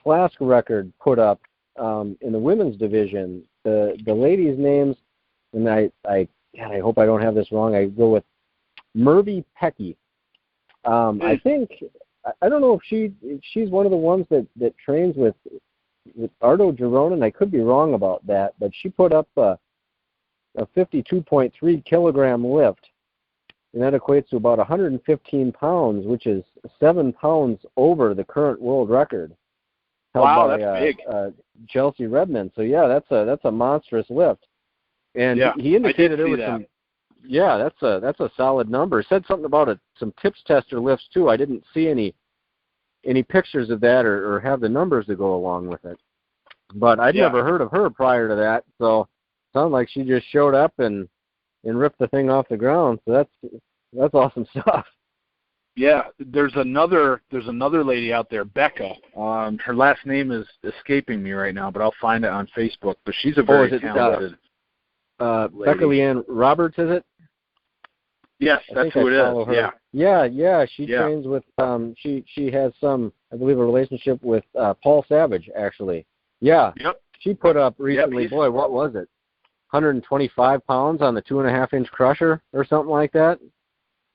flask record put up in the women's division. The ladies' names, and I hope I don't have this wrong. I go with Mervy Pecky. I think I don't know if she's one of the ones that trains with Ardo Gironin. I could be wrong about that, but she put up a 52.3 kilogram lift, and that equates to about 115 pounds, which is 7 pounds over the current world record. Wow, that's big. Chelsea Redmond. So yeah, that's a monstrous lift. And yeah, he indicated there was that. some. Yeah, that's a solid number. Said something about some tips tester lifts too. I didn't see any pictures of that or have the numbers to go along with it. But I'd never heard of her prior to that. So it sounded like she just showed up and ripped the thing off the ground. So that's awesome stuff. Yeah, there's another lady out there, Becca. Her last name is escaping me right now, but I'll find it on Facebook. But she's a very talented lady. Becca Leanne Roberts, is it? Yes, that's who it is. Yeah. She trains with she has some, I believe, a relationship with Paul Savage actually. Yeah. Yep. She put up recently. Boy, what was it? 125 pounds on the 2.5-inch crusher or something like that.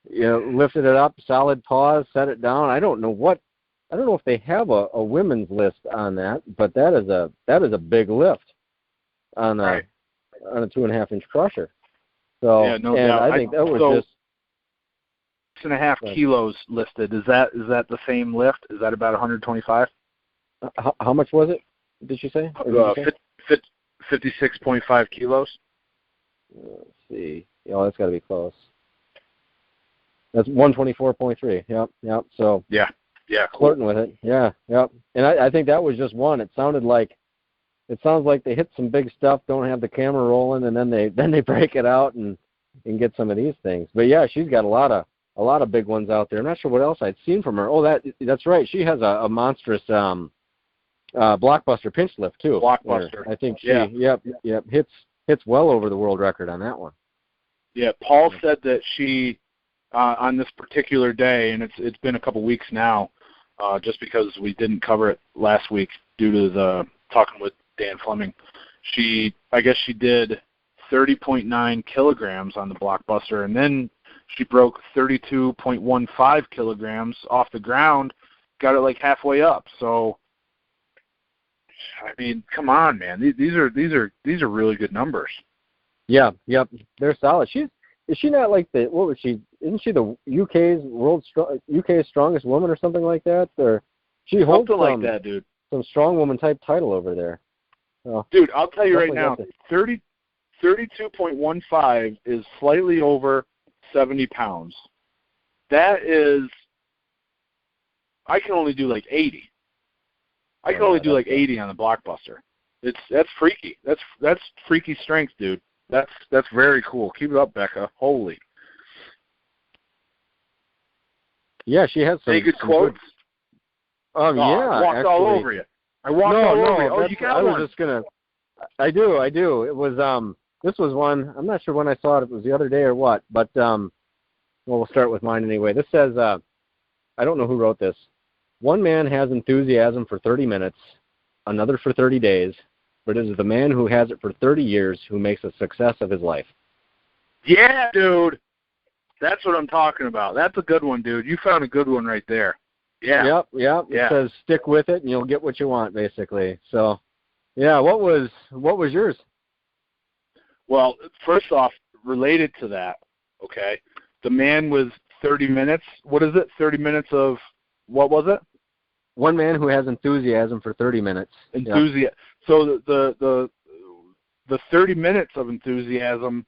Lifted it up, solid pause, set it down. I don't know if they have a women's list on that, but that is a big lift on a 2.5-inch crusher. So yeah, no doubt. I think that was just 6.5 kilos listed. Is that the same lift? Is that about 125? How much was it? Did you say? 56.5 kilos. Let's see. That's got to be close. That's 124.3. Yep. So yeah, flirting with it. Yeah. And I think that was just one. It sounds like they hit some big stuff, don't have the camera rolling, and then they break it out and get some of these things. But yeah, she's got a lot of big ones out there. I'm not sure what else I'd seen from her. Oh, that's right. She has a monstrous blockbuster pinch lift too. Blockbuster. I think she hits well over the world record on that one. Yeah, Paul said that she on this particular day, and it's been a couple weeks now, just because we didn't cover it last week due to the talking with Dan Fleming. I guess she did 30.9 kilograms on the blockbuster, and then she broke 32.15 kilograms off the ground, got it like halfway up. So, I mean, come on, man. These are really good numbers. Yeah, yep, they're solid. Is she not like what was she? Isn't she the UK's strongest woman or something like that? Or she holds something like that, dude. Some strong woman type title over there. So, dude, I'll tell you right now, 32.15 is slightly over 70 pounds. That is, I can only do like 80. I can only do like 80 on the blockbuster. That's freaky. That's freaky strength, dude. That's very cool. Keep it up, Becca. Holy. Yeah, she has some. Any good quotes? Yeah, I walked actually. all over you. I walked all over you. Oh, you got one. I was just gonna. I do. It was This was one. I'm not sure when I saw it. It was the other day or what. But we'll start with mine anyway. This says, I don't know who wrote this. One man has enthusiasm for 30 minutes, another for 30 days, but it is the man who has it for 30 years who makes a success of his life. Yeah, dude. That's what I'm talking about. That's a good one, dude. You found a good one right there. Yeah. Yep. It says stick with it and you'll get what you want, basically. So, yeah, what was yours? Well, first off, related to that, okay, the man with 30 minutes, what is it? 30 minutes of, what was it? One man who has enthusiasm for 30 minutes. Enthusiasm. Yep. So the 30 minutes of enthusiasm,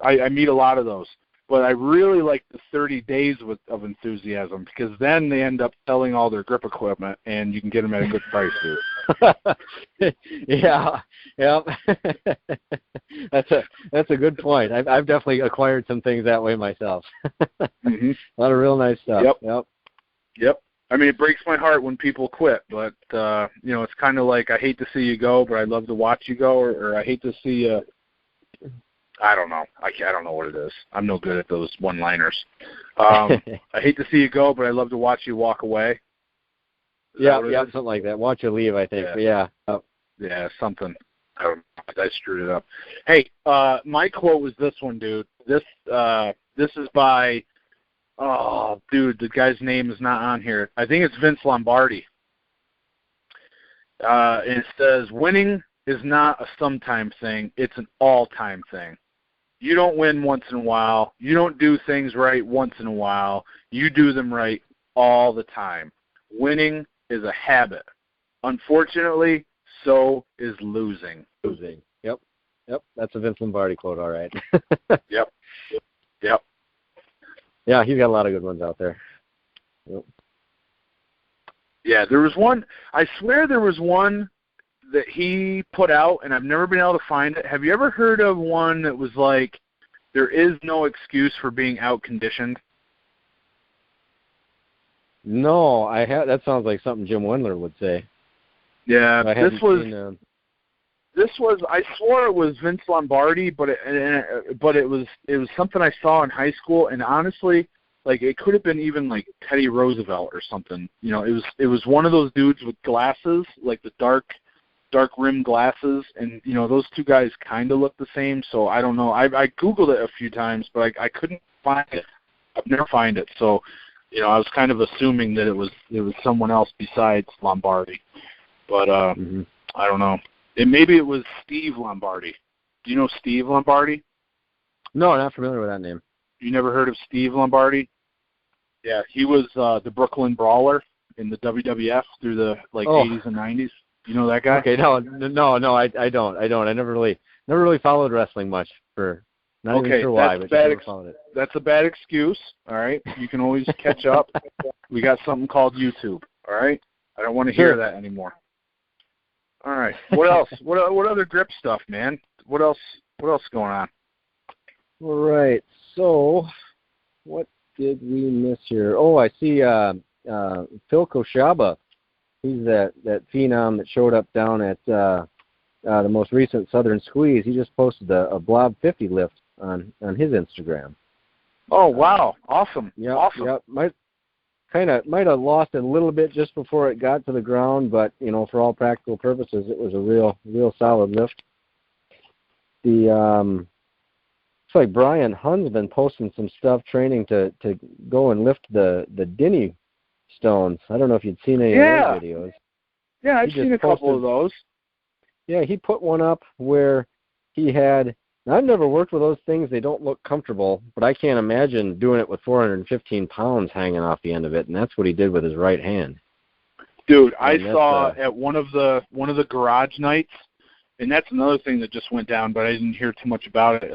I meet a lot of those. But I really like the 30 days of enthusiasm because then they end up selling all their grip equipment and you can get them at a good price, dude. Yeah. That's a good point. I've definitely acquired some things that way myself. Mm-hmm. A lot of real nice stuff. Yep. I mean, it breaks my heart when people quit, but it's kind of like I hate to see you go, but I love to watch you go, or I hate to see you. I don't know. I don't know what it is. I'm no good at those one-liners. I hate to see you go, but I love to watch you walk away. Yeah, something like that. Watch you leave, I think. Yeah. But yeah, something. I don't know. I screwed it up. Hey, my quote was this one, dude. This is by, the guy's name is not on here. I think it's Vince Lombardi. And it says, winning is not a sometime thing. It's an all-time thing. You don't win once in a while. You don't do things right once in a while. You do them right all the time. Winning is a habit. Unfortunately, so is losing. Losing. Yep. That's a Vince Lombardi quote, all right. Yep. Yeah, he's got a lot of good ones out there. Yep. Yeah, there was one. I swear there was one that he put out, and I've never been able to find it. Have you ever heard of one that was like, there is no excuse for being out-conditioned? No, I have. That sounds like something Jim Wendler would say. Yeah, this was. Seen, This was, I swore it was Vince Lombardi, but it was something I saw in high school, and honestly, like, it could have been even like Teddy Roosevelt or something. You know, it was one of those dudes with glasses, like the dark rimmed glasses, and you know, those two guys kind of look the same. So I don't know. I Googled it a few times, but I couldn't find it. I've never find it. So, you know, I was kind of assuming that it was someone else besides Lombardi, but I don't know. And maybe it was Steve Lombardi. Do you know Steve Lombardi? No, not familiar with that name. You never heard of Steve Lombardi? Yeah, he was the Brooklyn Brawler in the WWF through the 80s and 90s. You know that guy? Okay, no, I don't. I never really followed wrestling much for not even sure why, but never followed it. That's a bad excuse. All right, you can always catch up. We got something called YouTube. All right, I don't want to hear that anymore. All right. What else? what other grip stuff, man? What else going on? All right. So, what did we miss here? Oh, I see Phil Koshaba. He's that phenom that showed up down at the most recent Southern Squeeze. He just posted a Blob 50 lift on his Instagram. Oh, wow. Awesome. Yep, awesome. Yep. Might have lost it a little bit just before it got to the ground, but you know, for all practical purposes, it was a real solid lift. It's like Brian Hunn's been posting some stuff training to go and lift the Denny stones. I don't know if you'd seen any of those videos. Yeah, I've seen a couple of those. Yeah, he put one up where he had. Now, I've never worked with those things. They don't look comfortable, but I can't imagine doing it with 415 pounds hanging off the end of it, and that's what he did with his right hand. Dude, I saw at one of the garage nights, and that's another thing that just went down, but I didn't hear too much about it.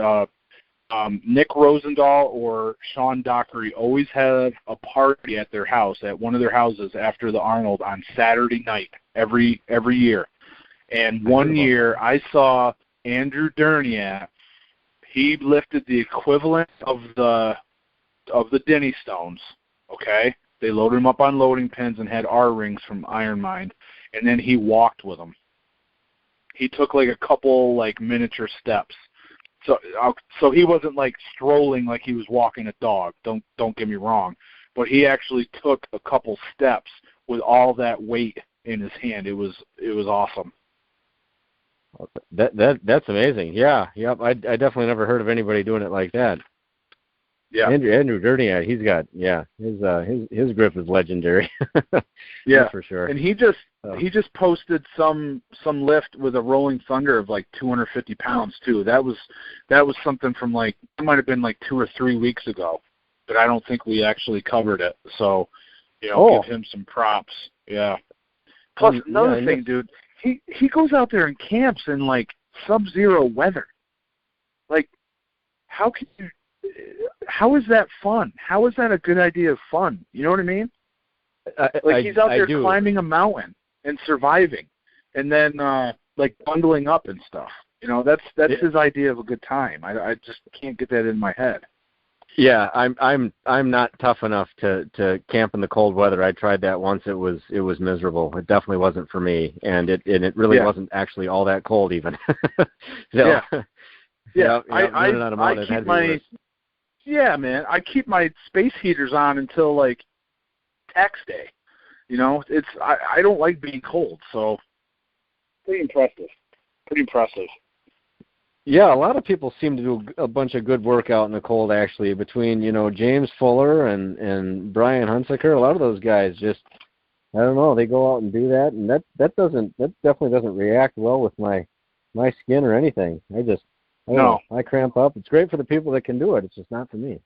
Nick Rosendahl or Sean Dockery always had a party at their house, at one of their houses after the Arnold on Saturday night every year. And one year I saw Andrew Derniat. He lifted the equivalent of the Denny stones, okay? They loaded him up on loading pins and had R-rings from Iron Mind, and then he walked with them. He took like a couple like miniature steps. So he wasn't like strolling like he was walking a dog. Don't get me wrong, but he actually took a couple steps with all that weight in his hand. It was awesome. That's amazing. Yeah, yep. I definitely never heard of anybody doing it like that. Yeah, Andrew Derniat, he's got his grip is legendary. Yeah, that's for sure. And he just posted some lift with a Rolling Thunder of like 250 pounds too. That was something from like, it might have been like 2 or 3 weeks ago, but I don't think we actually covered it. So, you know, give him some props. Yeah. Plus another thing, dude. He goes out there and camps in like sub-zero weather. Like, how is that fun? How is that a good idea of fun? You know what I mean? He's out there climbing a mountain and surviving, and then like bundling up and stuff. You know, that's his idea of a good time. I just can't get that in my head. Yeah, I'm not tough enough to camp in the cold weather. I tried that once. It was miserable. It definitely wasn't for me, and it really wasn't actually all that cold even. Yeah. I keep my space heaters on until like tax day. You know, I don't like being cold, so pretty impressive. Yeah, a lot of people seem to do a bunch of good work out in the cold, actually, between, you know, James Fuller and Brian Hunsaker. A lot of those guys just, I don't know, they go out and do that, and that definitely doesn't react well with my skin or anything. I don't know, I cramp up. It's great for the people that can do it. It's just not for me.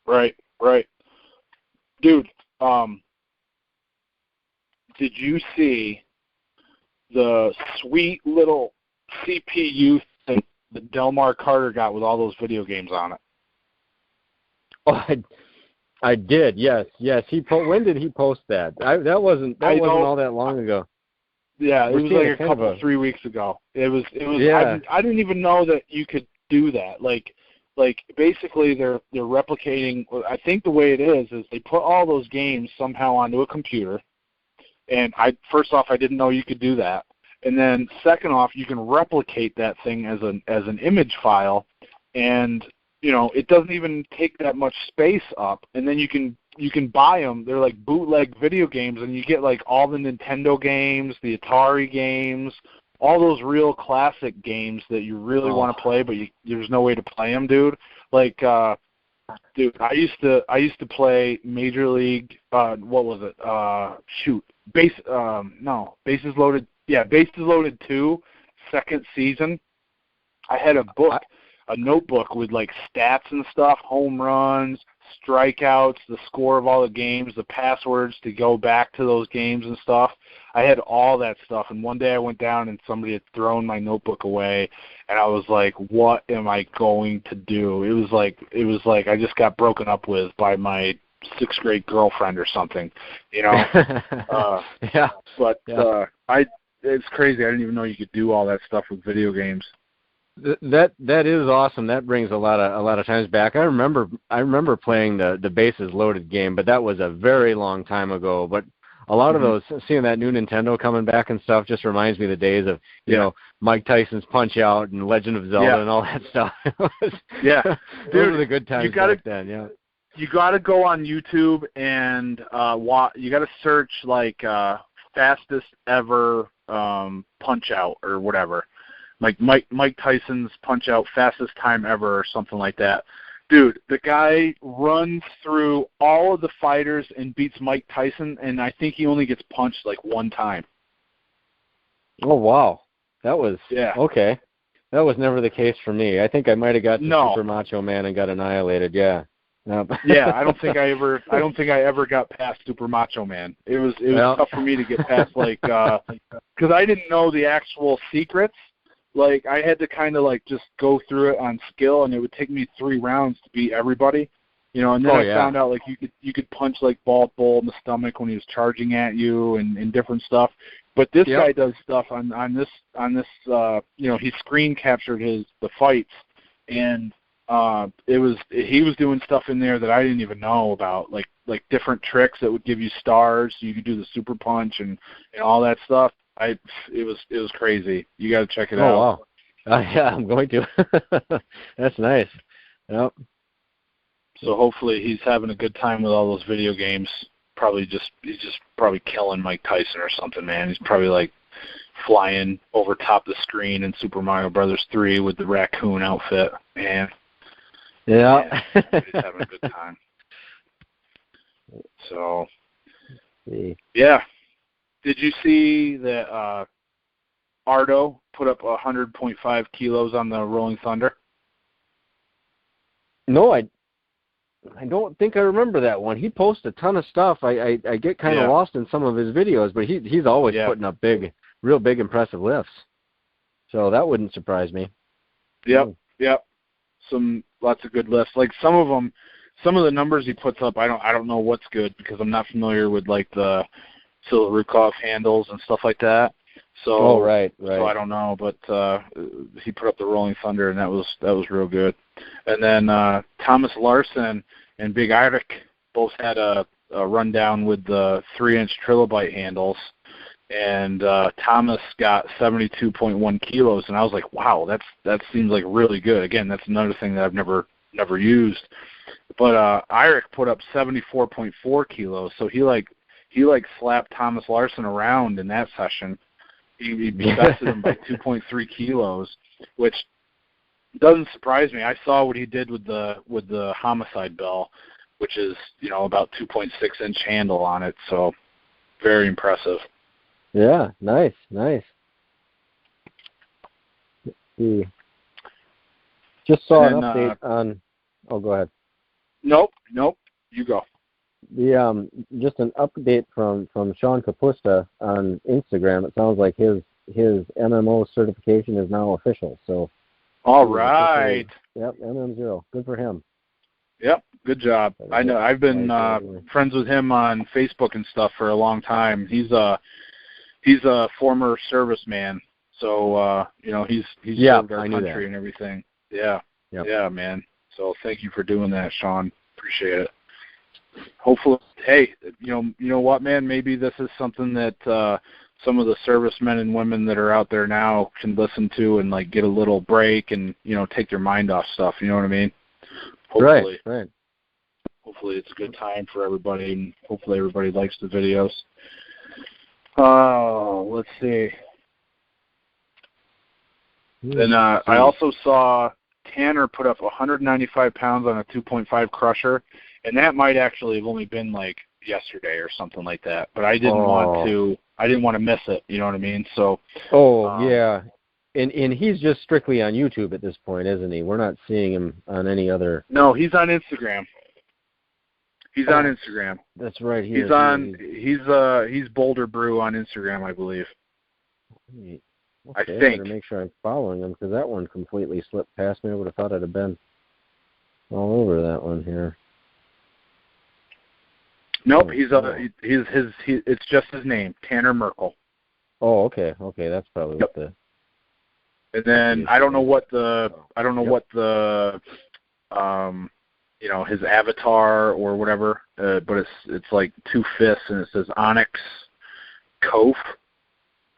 Right. Dude, did you see the sweet little CPU that Delmar Carter got with all those video games on it? Oh, I did. Yes. When did he post that? That wasn't all that long ago. Yeah, it was like a couple 3 weeks ago. It was. Yeah. I didn't even know that you could do that. Like basically they're replicating. I think the way it is they put all those games somehow onto a computer. And first off, I didn't know you could do that. And then second off, you can replicate that thing as an image file, and it doesn't even take that much space up. And then you can buy them. They're like bootleg video games, and you get like all the Nintendo games, the Atari games, all those real classic games that you really want to play, but there's no way to play them, dude. Like, dude, I used to play Major League. What was it? Bases Loaded. Yeah, Bases Loaded 2, second season. I had a notebook with like stats and stuff, home runs, strikeouts, the score of all the games, the passwords to go back to those games and stuff. I had all that stuff, and one day I went down and somebody had thrown my notebook away, and I was like, what am I going to do? It was like I just got broken up with by my 6th grade girlfriend or something, Yeah. But it's crazy. I didn't even know you could do all that stuff with video games. That is awesome. That brings a lot of times back. I remember playing the Bases Loaded game, but that was a very long time ago. But a lot of those, seeing that new Nintendo coming back and stuff, just reminds me of the days of Mike Tyson's Punch Out and Legend of Zelda and all that stuff. Those were the good times back then. Yeah. You got to go on YouTube and you got to search like fastest ever Punch Out or whatever. Like Mike Tyson's Punch Out fastest time ever or something like that. Dude, the guy runs through all of the fighters and beats Mike Tyson, and I think he only gets punched like one time. Oh, wow. That was okay. That was never the case for me. I think I might have got to Super Macho Man and got annihilated. Yeah. Yeah, I don't think I ever got past Super Macho Man. It was tough for me to get past because I didn't know the actual secrets. Like, I had to kind of like just go through it on skill, and it would take me 3 rounds to beat everybody. And then I found out like you could punch like Bald Bull in the stomach when he was charging at you and different stuff. But this guy does stuff on this he screen captured the fights, and he was doing stuff in there that I didn't even know about, like different tricks that would give you stars. So you could do the super punch and all that stuff. It was crazy. You got to check it out. Oh wow! Yeah, I'm going to. That's nice. Yep. So hopefully he's having a good time with all those video games. He's just probably killing Mike Tyson or something, man. He's probably like flying over top the screen in Super Mario Brothers 3 with the raccoon outfit, man. Yeah. He's having a good time. So, yeah. Did you see that Ardo put up 100.5 kilos on the Rolling Thunder? No, I don't think I remember that one. He posts a ton of stuff. I get kind of lost in some of his videos, but he's always putting up real big, impressive lifts. So that wouldn't surprise me. Yep. Lots of good lifts. Like some of the numbers he puts up, I don't know what's good because I'm not familiar with like the Silverukov handles and stuff like that. So right. So I don't know, but he put up the Rolling Thunder, and that was real good. And then Thomas Larson and Big Eirik both had a rundown with the 3-inch trilobite handles, and Thomas got 72.1 kilos, and I was like, wow, that seems like really good. Again, that's another thing that I've never used. But Eirik put up 74.4 kilos, so he slapped Thomas Larson around in that session. He bested him by 2.3 kilos, which doesn't surprise me. I saw what he did with the homicide bell, which is about 2.6-inch handle on it. So very impressive. Yeah, nice. Let's see. Just saw an update on. Oh, go ahead. Nope. You go. The just an update from Sean Kapusta on Instagram. It sounds like his his MMO certification is now official. So. All right. Yep, MM0. Good for him. Yep, good job. I know. I've been friends with him on Facebook and stuff for a long time. He's a former serviceman, so he's served our country and everything. Yeah, yeah, man. So thank you for doing that, Sean. Appreciate it. Hopefully, hey, you know what, man? Maybe this is something that some of the servicemen and women that are out there now can listen to and like get a little break and take their mind off stuff. You know what I mean? Hopefully, right. Hopefully, it's a good time for everybody, and hopefully, everybody likes the videos. Oh, let's see. Then I also saw Tanner put up 195 pounds on a 2.5 crusher, and that might actually have only been like yesterday or something like that. But I didn't want to miss it. You know what I mean? So. Yeah. And he's just strictly on YouTube at this point, isn't he? We're not seeing him on any other. No, he's on Instagram. He's on Instagram. That's right. He's Boulder Brew on Instagram, I believe. Okay, I think. Better make sure I'm following him because that one completely slipped past me. I would have thought I'd have been all over that one here. Nope, it's just his name, Tanner Merkel. Oh, okay, that's probably what the. And then I don't know what the his avatar or whatever, but it's like two fists and it says Onyx Cove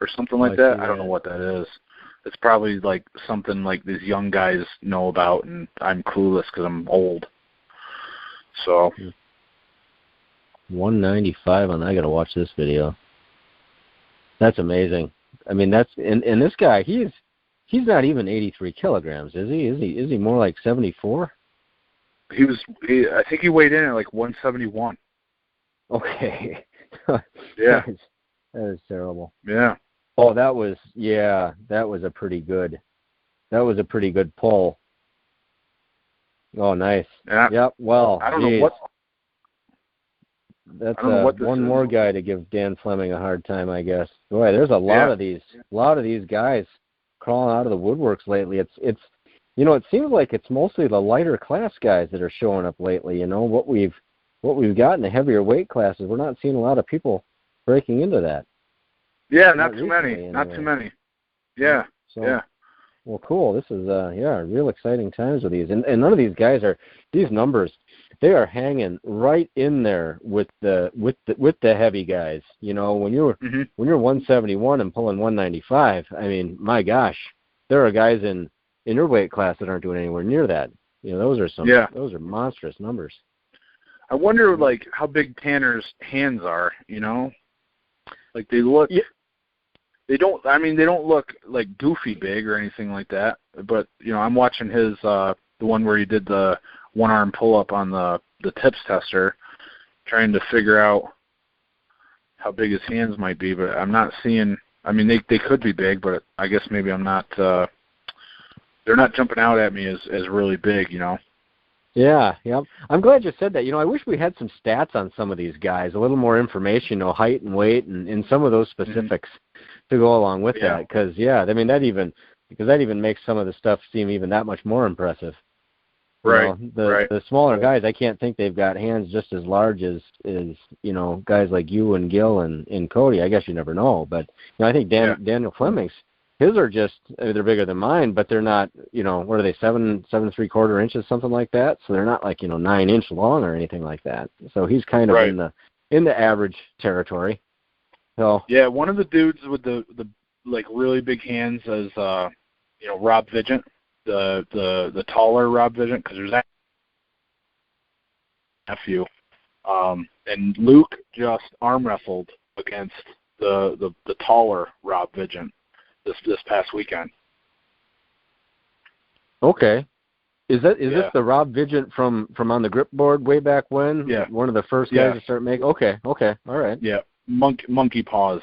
or something like that. I don't know what that is. It's probably like something like these young guys know about, and I'm clueless because I'm old. So 195 on. I got to watch this video. That's amazing. I mean, that's and this guy, he's not even 83 kilograms, is he? Is he more like 74? I think he weighed in at like 171. Okay. Yeah. That is terrible. Yeah. Oh, that was a pretty good pull. Oh, nice. Yep. Well, I don't know what. That's one more guy to give Dan Fleming a hard time, I guess. Boy, there's a lot of these guys crawling out of the woodworks lately. It's it seems like it's mostly the lighter class guys that are showing up lately. What we've got in the heavier weight classes, we're not seeing a lot of people breaking into that. Yeah, not too many. Anyway. Not too many. Yeah. So, well, cool. This is real exciting times with these, and none of these guys these numbers. They are hanging right in there with the heavy guys. When you're 171 and pulling 195, I mean, my gosh, there are guys in your weight class that aren't doing anywhere near that. Those are monstrous numbers. I wonder like how big Tanner's hands are, Like they look they don't look like goofy big or anything like that, but I'm watching his the one where he did the one arm pull up on the tips tester, trying to figure out how big his hands might be, but I'm not seeing. I mean, they could be big, but I guess maybe I'm not. They're not jumping out at me as really big, Yeah. I'm glad you said that. I wish we had some stats on some of these guys, a little more information, height and weight, and some of those specifics to go along with that. Because I mean that even makes some of the stuff seem even that much more impressive. Right. The smaller guys, I can't think they've got hands just as large as guys like you and Gil and Cody. I guess you never know, but I think Daniel Fleming's his are just they're bigger than mine, but they're not what are they 7 3/4 inches, something like that. So they're not like 9-inch long or anything like that. So he's kind of in the average territory. So one of the dudes with the like really big hands is Rob Vigent. The taller Rob Vigent, because there's that nephew, and Luke just arm wrestled against the taller Rob Vigent this past weekend. Okay, is this the Rob Vigent from on the grip board way back when? Yeah, one of the first guys to start making. Okay, all right. Yeah, monkey paws.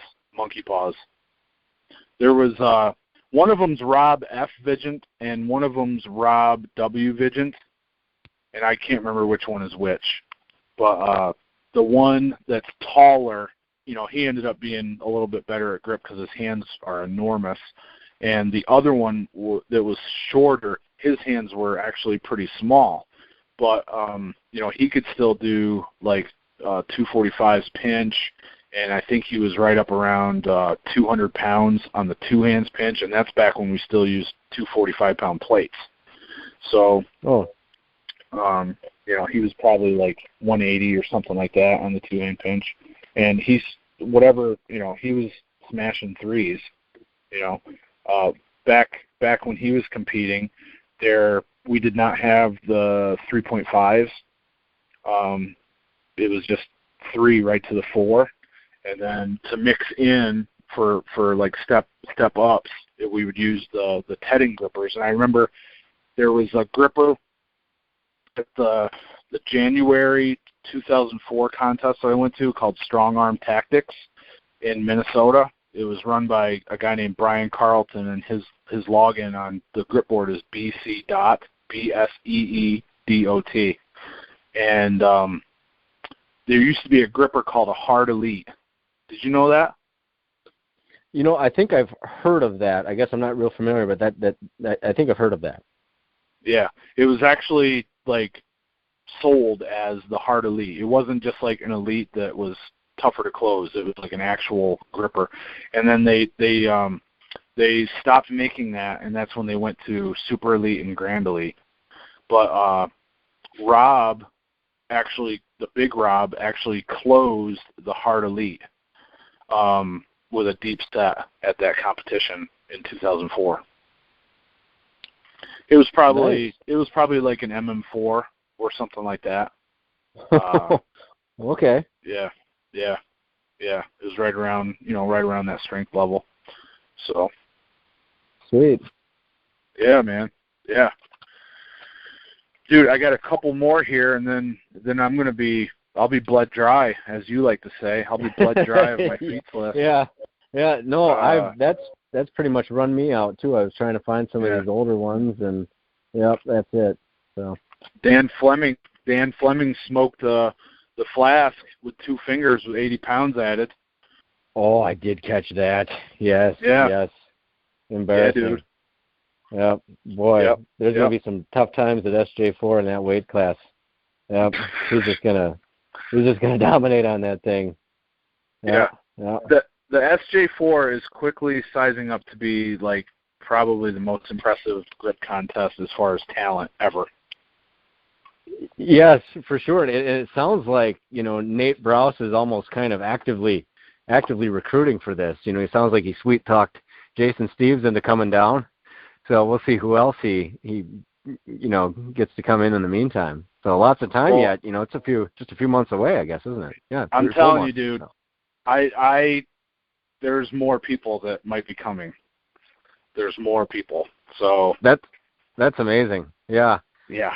There was one of them's Rob F. Vigent, and one of them's Rob W. Vigent, and I can't remember which one is which. But the one that's taller he ended up being a little bit better at grip because his hands are enormous. And the other one that was shorter, his hands were actually pretty small. But, he could still do, like, 245s pinch, and I think he was right up around 200 pounds on the two-hands pinch, and that's back when we still used 245-pound plates. So, he was probably like 180 or something like that on the two-hand pinch. And he was smashing threes, back when he was competing, we did not have the 3.5s. It was just 3 right to the 4. And then to mix in for like step ups, we would use the tedding grippers. And I remember there was a gripper at the January 2004 contest that I went to called Strong Arm Tactics in Minnesota. It was run by a guy named Brian Carlton, and his login on the grip board is bc.bseedot. And there used to be a gripper called a Hard Elite. Did you know that? I think I've heard of that. I guess I'm not real familiar, but that I think I've heard of that. Yeah, it was actually like sold as the Hard Elite. It wasn't just like an Elite that was tougher to close. It was like an actual gripper. And then they stopped making that, and that's when they went to Super Elite and Grand Elite. But Rob, actually, the big Rob, actually closed the Hard Elite with a deep set at that competition in 2004. It was probably like an MM4 or something like that. Okay. Yeah. It was right around that strength level. So. Sweet. Yeah, man. Yeah. Dude, I got a couple more here, and then I'll be blood dry, as you like to say. I'll be blood dry of my feats list. Yeah. No, that's pretty much run me out too. I was trying to find some of these older ones, and yep, that's it. So. Dan Fleming smoked the flask with 2 fingers with 80 pounds added. Oh, I did catch that. Yes. Yeah. Yes. Embarrassing. Yeah, dude. Yep. Boy, Yep. There's gonna be some tough times at SJ4 in that weight class. Yep. He's just gonna dominate on that thing. Yep. Yeah. The SJ4 is quickly sizing up to be like probably the most impressive grip contest as far as talent ever. Yes, for sure. And it sounds like, Nate Browse is almost kind of actively recruiting for this. He sounds like he sweet-talked Jason Steves into coming down. So we'll see who else he gets to come in the meantime. So lots of time yet. It's just a few months away, I guess, isn't it? Yeah. I'm telling you, dude. So. There's more people that might be coming. There's more people. So that's amazing. Yeah. Yeah.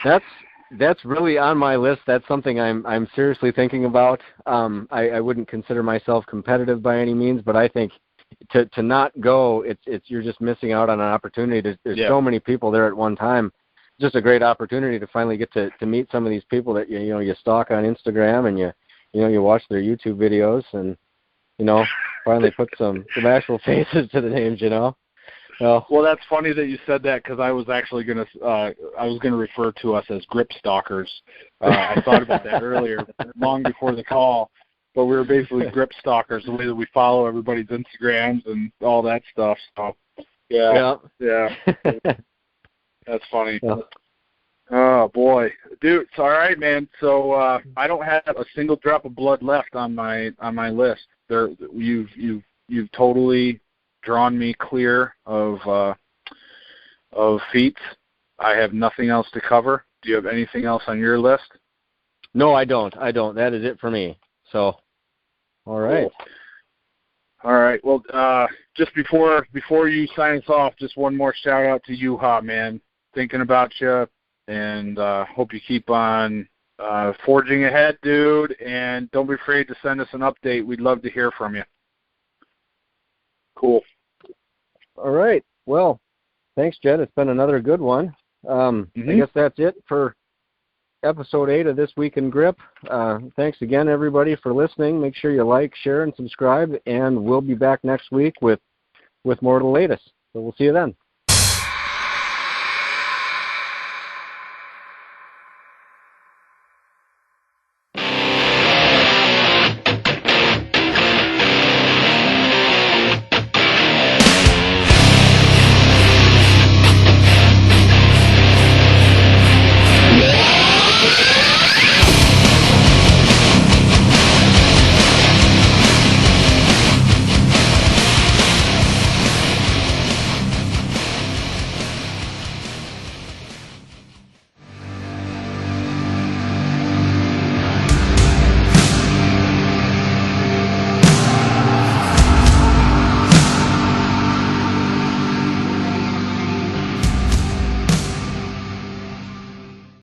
That's really on my list. That's something I'm seriously thinking about. I wouldn't consider myself competitive by any means, but I think to not go, it's you're just missing out on an opportunity. There's so many people there at one time. Just a great opportunity to finally get to meet some of these people that you stalk on Instagram, and you watch their YouTube videos, and finally put some actual faces to the names. Well, that's funny that you said that, because I was actually gonna refer to us as grip stalkers. I thought about that earlier, long before the call. But we were basically grip stalkers, the way that we follow everybody's Instagrams and all that stuff. So, yeah. That's funny. Yeah. Oh boy, dude. It's all right, man. So I don't have a single drop of blood left on my list. You've totally drawn me clear of feats. I have nothing else to cover. Do you have anything else on your list? No, I don't. That is it for me. So, all right. Cool. All right. Well, just before you sign us off, just one more shout out to Yuha, man. Thinking about you, and hope you keep on forging ahead, dude. And don't be afraid to send us an update. We'd love to hear from you. Cool. All right. Well, thanks, Jed. It's been another good one. I guess that's it for episode 8 of This Week in Grip. Thanks again, everybody, for listening. Make sure you like, share, and subscribe, and we'll be back next week with more of the latest. So we'll see you then.